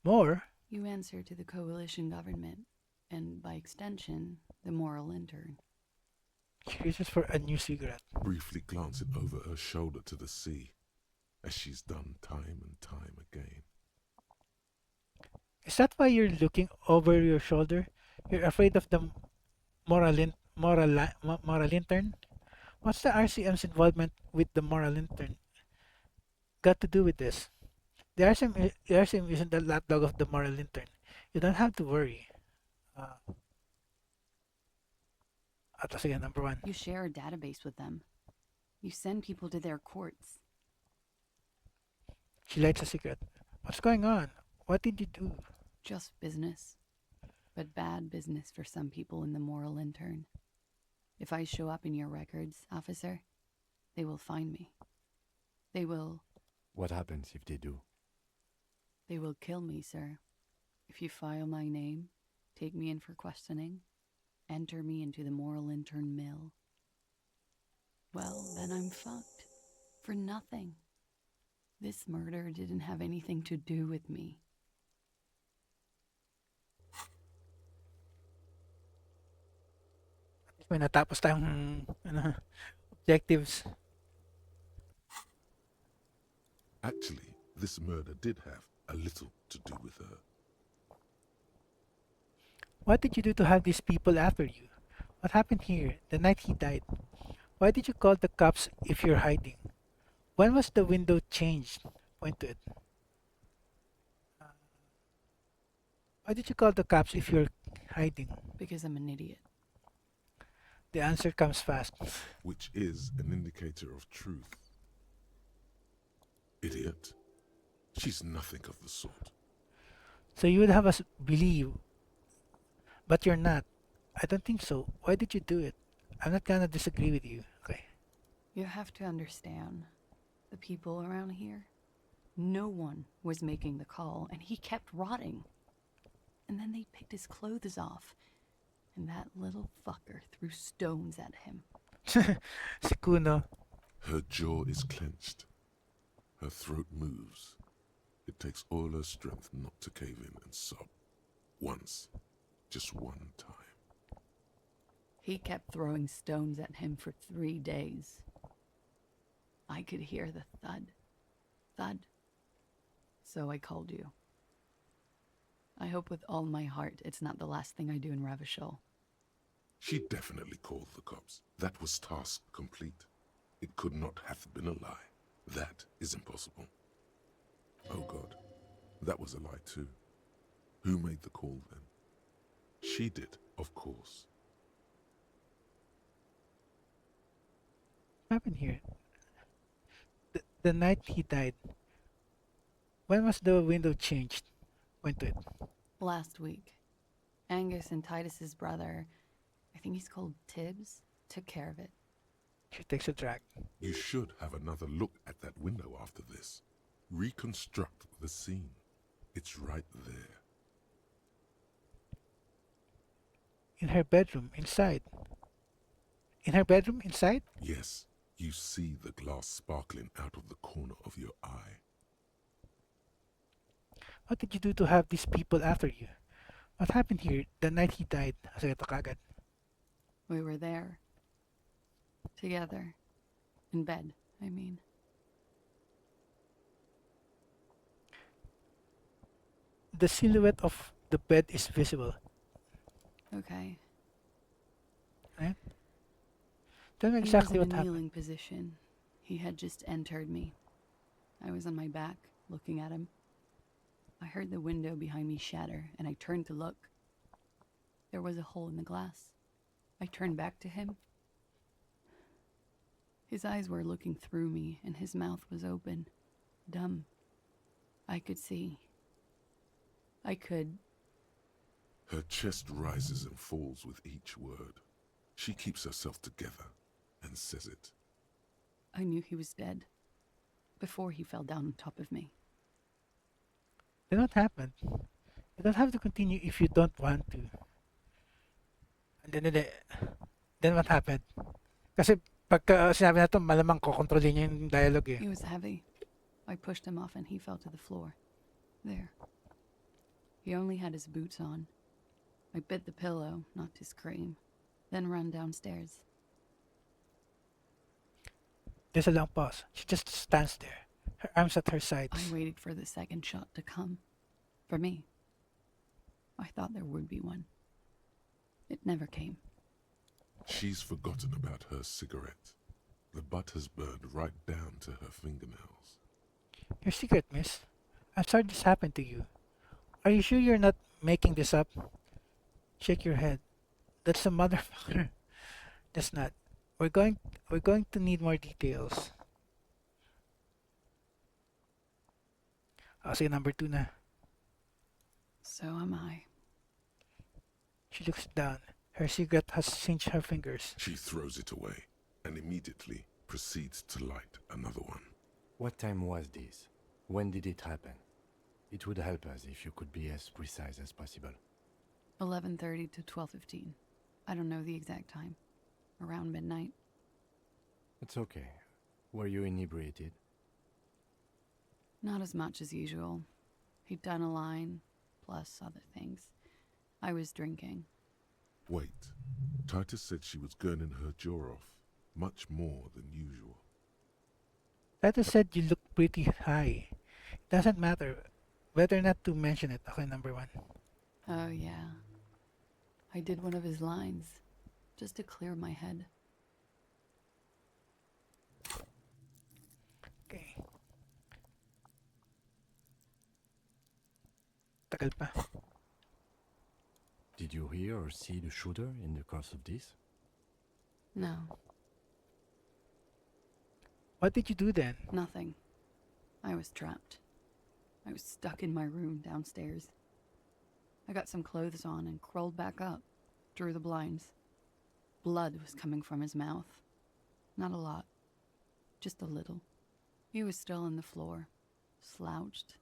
More? You answer to the coalition government, and by extension, the moral intern. She reaches for a new cigarette. Briefly glancing over her shoulder to the sea, as she's done time and time again. Is that why you're looking over your shoulder? You're afraid of the moral intern? What's the RCM's involvement with the moral intern got to do with this? The RCM isn't the lapdog of the moral intern. You don't have to worry. Atlas again, number one. You share a database with them. You send people to their courts. She lights a cigarette. What's going on? What did you do? Just business. But bad business for some people in the moral intern. If I show up in your records, officer, they will find me. They will... What happens if they do? They will kill me, sir. If you file my name, take me in for questioning, enter me into the moral intern mill. Well, then I'm fucked. For nothing. This murder didn't have anything to do with me. May natapos tayong objectives. Actually, this murder did have a little to do with her. What did you do to have these people after you? What happened here the night he died? Why did you call the cops if you're hiding? When was the window changed? Point to it. Why did you call the cops if you're hiding? Because I'm an idiot. The answer comes fast. Which is an indicator of truth. Idiot. She's nothing of the sort. So you would have us believe, but you're not. I don't think so. Why did you do it? I'm not gonna disagree with you. Okay. You have to understand, the people around here, no one was making the call, and he kept rotting. And then they picked his clothes off, and that little fucker threw stones at him. Si Kuno. Her jaw is clenched. Her throat moves. It takes all her strength not to cave in and sob. Once. Just one time. He kept throwing stones at him for 3 days. I could hear the thud. Thud. So I called you. I hope with all my heart it's not the last thing I do in Ravishol. She definitely called the cops. That was task complete. It could not have been a lie. That is impossible. Oh God, that was a lie too. Who made the call then? She did, of course. What happened here? The night he died. When was the window changed? Point to it. Last week, Angus and Titus's brother, I think he's called Tibbs, took care of it. She takes a drag. You should have another look at that window after this. Reconstruct the scene. It's right there. In her bedroom, inside. In her bedroom, inside? Yes, you see the glass sparkling out of the corner of your eye. What did you do to have these people after you? What happened here the night he died? Sagot kagad. We were there. Together. In bed, I mean. The silhouette of the bed is visible. Okay. Right? Tell me He exactly was in what a happened. kneeling position. He had just entered me. I was on my back, looking at him. I heard the window behind me shatter, and I turned to look. There was a hole in the glass. I turned back to him. His eyes were looking through me, and his mouth was open, dumb. I could see. I could. Her chest rises and falls with each word. She keeps herself together and says it. I knew he was dead. Before he fell down on top of me. Then what happened? You don't have to continue if you don't want to. And then what happened? Kasi pagka sinabi na to, malamang kokontrolin niya yung dialogue eh. He was heavy. I pushed him off and he fell to the floor. There. He only had his boots on. I bit the pillow, not to scream, then ran downstairs. There's a long pause. She just stands there, her arms at her sides. I waited for the second shot to come. For me. I thought there would be one. It never came. She's forgotten about her cigarette. The butt has burned right down to her fingernails. Your secret, miss. I'm sorry this happened to you. Are you sure you're not making this up? Shake your head. That's a motherfucker. That's not. We're going to need more details. I'll say number 2 na. So am I. She looks down. Her cigarette has singed her fingers. She throws it away and immediately proceeds to light another one. What time was this? When did it happen? It would help us if you could be as precise as possible. 11:30 to 12:15. I don't know the exact time. Around midnight. It's okay. Were you inebriated? Not as much as usual. He'd done a line, plus other things. I was drinking. Wait. Titus said she was gurning her jaw off, much more than usual. Titus said you look pretty high. It doesn't matter whether or not to mention it. Okay, number 1. Oh, yeah. I did one of his lines, just to clear my head. Okay. Tagal pa. Did you hear or see the shooter in the course of this? No, What did you do then? nothing. I was trapped. I was stuck in my room downstairs. I got some clothes on and crawled back up, drew the blinds. Blood was coming from his mouth. Not a lot, just a little. He was still on the floor, slouched.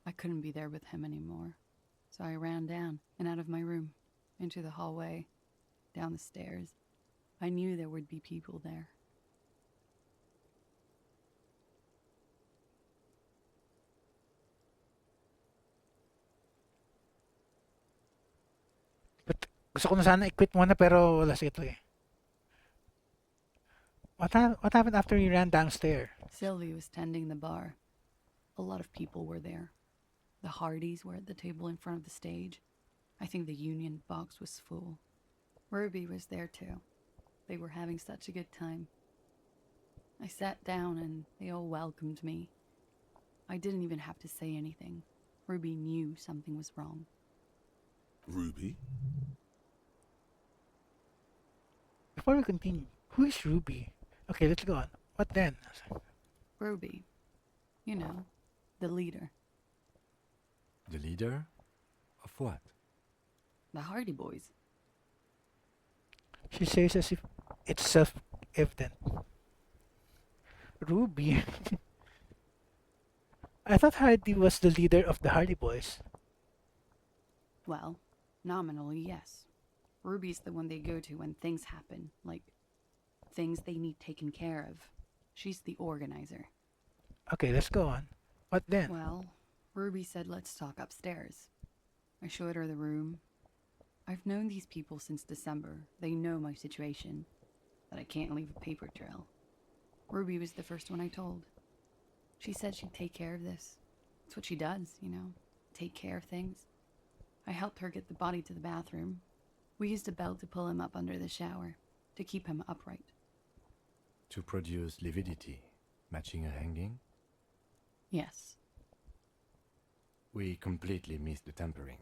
I couldn't be there with him anymore, so I ran down and out of my room, into the hallway, down the stairs. I knew there would be people there. But gusto ko na sana i-quit muna pero wala sige to eh. What happened after you ran downstairs? Sylvie was tending the bar. A lot of people were there. The Hardys were at the table in front of the stage. I think the Union box was full. Ruby was there too. They were having such a good time. I sat down and they all welcomed me. I didn't even have to say anything. Ruby knew something was wrong. Ruby? Before we continue, who is Ruby? Okay, let's go on. What then? Ruby. You know, the leader. The leader? Of what? The Hardy Boys. She says as if it's self-evident. Ruby? I thought Hardy was the leader of the Hardy Boys. Well, nominally, yes. Ruby's the one they go to when things happen, like things they need taken care of. She's the organizer. Okay, let's go on. What then? Well, Ruby said let's talk upstairs. I showed her the room. I've known these people since December. They know my situation, that I can't leave a paper trail. Ruby was the first one I told. She said she'd take care of this. It's what she does, you know, take care of things. I helped her get the body to the bathroom. We used a belt to pull him up under the shower, to keep him upright. To produce lividity, matching a hanging? Yes. We completely missed the tampering.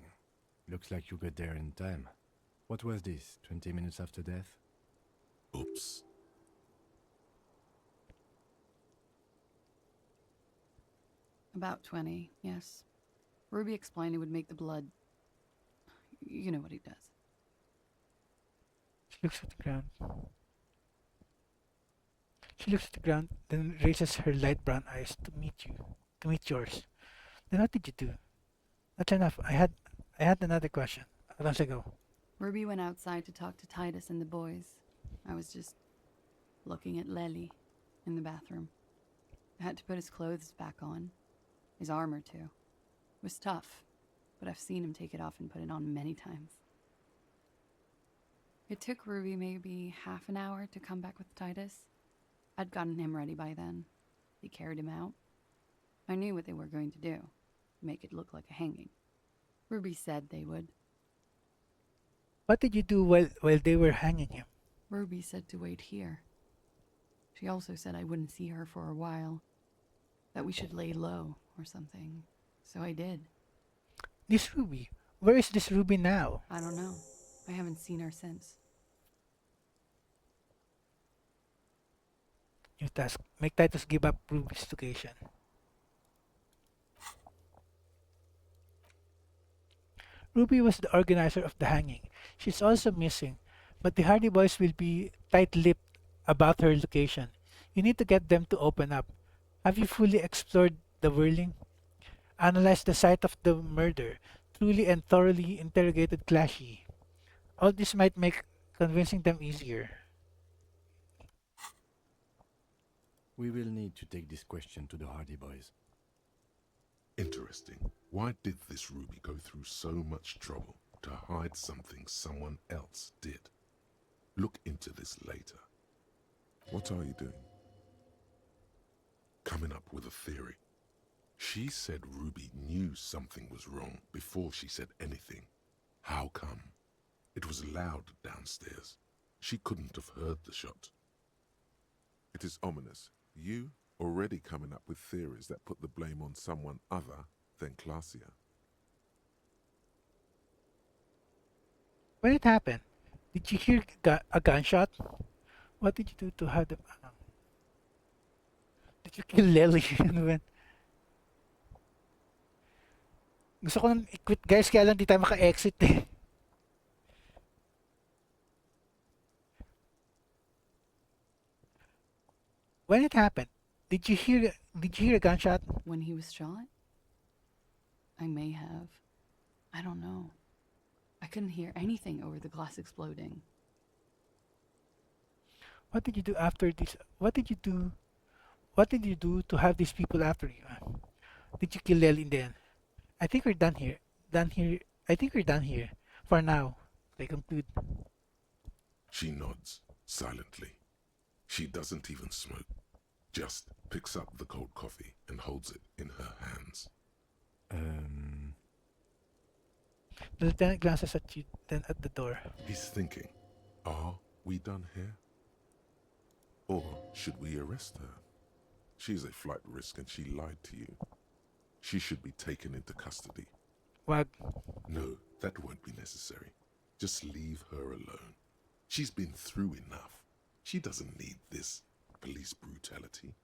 Looks like you got there in time. What was this, 20 minutes after death? Oops. About 20, yes. Ruby explained it would make the blood. You know what he does. She looks at the ground. She looks at the ground, then raises her light brown eyes to meet you, to meet yours. Then what did you do? That's enough. I had another question. Let's go. Ruby went outside to talk to Titus and the boys. I was just looking at Lely in the bathroom. I had to put his clothes back on. His armor, too. It was tough, but I've seen him take it off and put it on many times. It took Ruby maybe half an hour to come back with Titus. I'd gotten him ready by then. They carried him out. I knew what they were going to do. Make it look like a hanging. Ruby said they would. What did you do while they were hanging him? Ruby said to wait here. She also said I wouldn't see her for a while. That we should lay low or something. So I did. This Ruby. Where is this Ruby now? I don't know. I haven't seen her since. New task. Make Titus give up Ruby's location. Ruby was the organizer of the hanging. She's also missing, but the Hardy Boys will be tight-lipped about her location. You need to get them to open up. Have you fully explored the whirling? Analyzed the site of the murder? Truly and thoroughly interrogated Clashy? All this might make convincing them easier. We will need to take this question to the Hardy Boys. Interesting. Why did this Ruby go through so much trouble to hide something someone else did? Look into this later. What are you doing? Coming up with a theory. She said Ruby knew something was wrong before she said anything. How come? It was loud downstairs. She couldn't have heard the shot. It is ominous. You already coming up with theories that put the blame on someone other than Consciencia. When it happened, did you hear a gunshot? What did you do to have them? Did you kill Lely? When? Gusto ko nang i-quit guys, kaya lang di tayo maka-exit eh. When it happened, did you hear a gunshot? When he was shot? I may have. I don't know. I couldn't hear anything over the glass exploding. What did you do after this? What did you do? What did you do to have these people after you? Did you kill Lely in the end? I think we're done here. I think we're done here. For now. They conclude. She nods silently. She doesn't even smoke. Just picks up the cold coffee and holds it in her hands. The lieutenant glances at you, then at the door. He's thinking, are we done here? Or should we arrest her? She's a flight risk and she lied to you. She should be taken into custody. Wag. No, that won't be necessary. Just leave her alone. She's been through enough. She doesn't need this police brutality.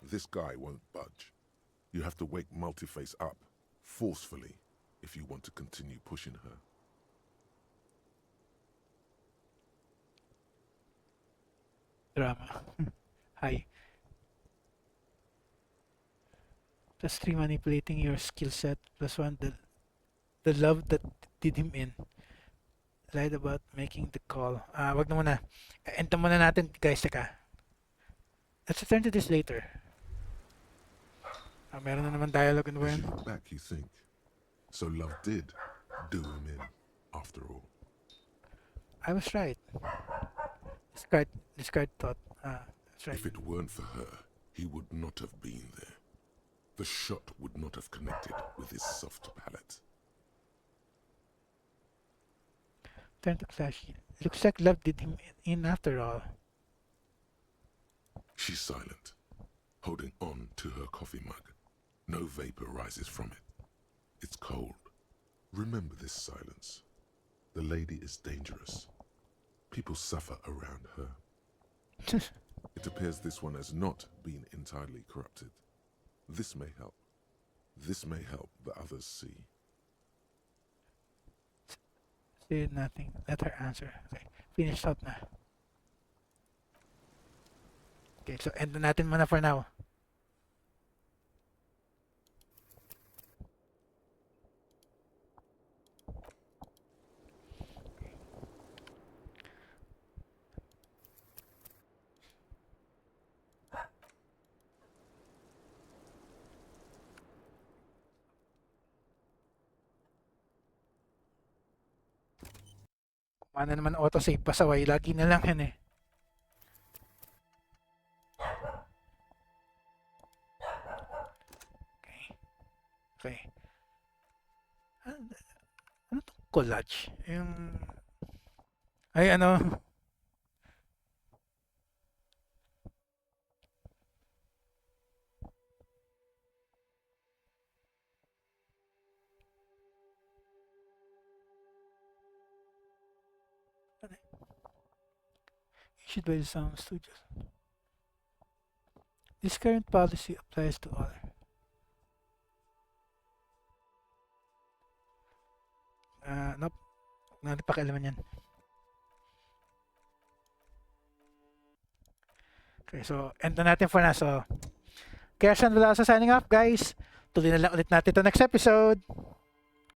This guy won't budge. You have to wake Multiface up, forcefully, if you want to continue pushing her. Drama. Hi. +3 manipulating your skill set. +1 the love that did him in. Lied about making the call. Wag na muna. End na muna natin, guys. Teka. Let's return to this later. Meron na naman dialogue. Ano ba As yun? you look back, you think, so love did do him in, after all. I was right. Discard thought. That's right. If it weren't for her, he would not have been there. The shot would not have connected with his soft palate. Turn to Clash. Looks like love did him in after all. She's silent, holding on to her coffee mug. No vapor rises from it. It's cold. Remember this silence. The lady is dangerous. People suffer around her. It appears this one has not been entirely corrupted. This may help. This may help the others see. Say nothing. Let her answer. Okay. Finish up na. Okay, so end na natin muna for now. Ano naman autosave pasaway. Lagi na lang yan eh. Okay. Okay. Ano to? Collage? Yung... Ay, ano? Issued by the Sound Studios. This current policy applies to all. Nope. Huwag natin pakialaman yan. Okay, so end na natin for na. So, kaya Sean Veloso signing off, guys. Tuloy na lang ulit natin ito next episode.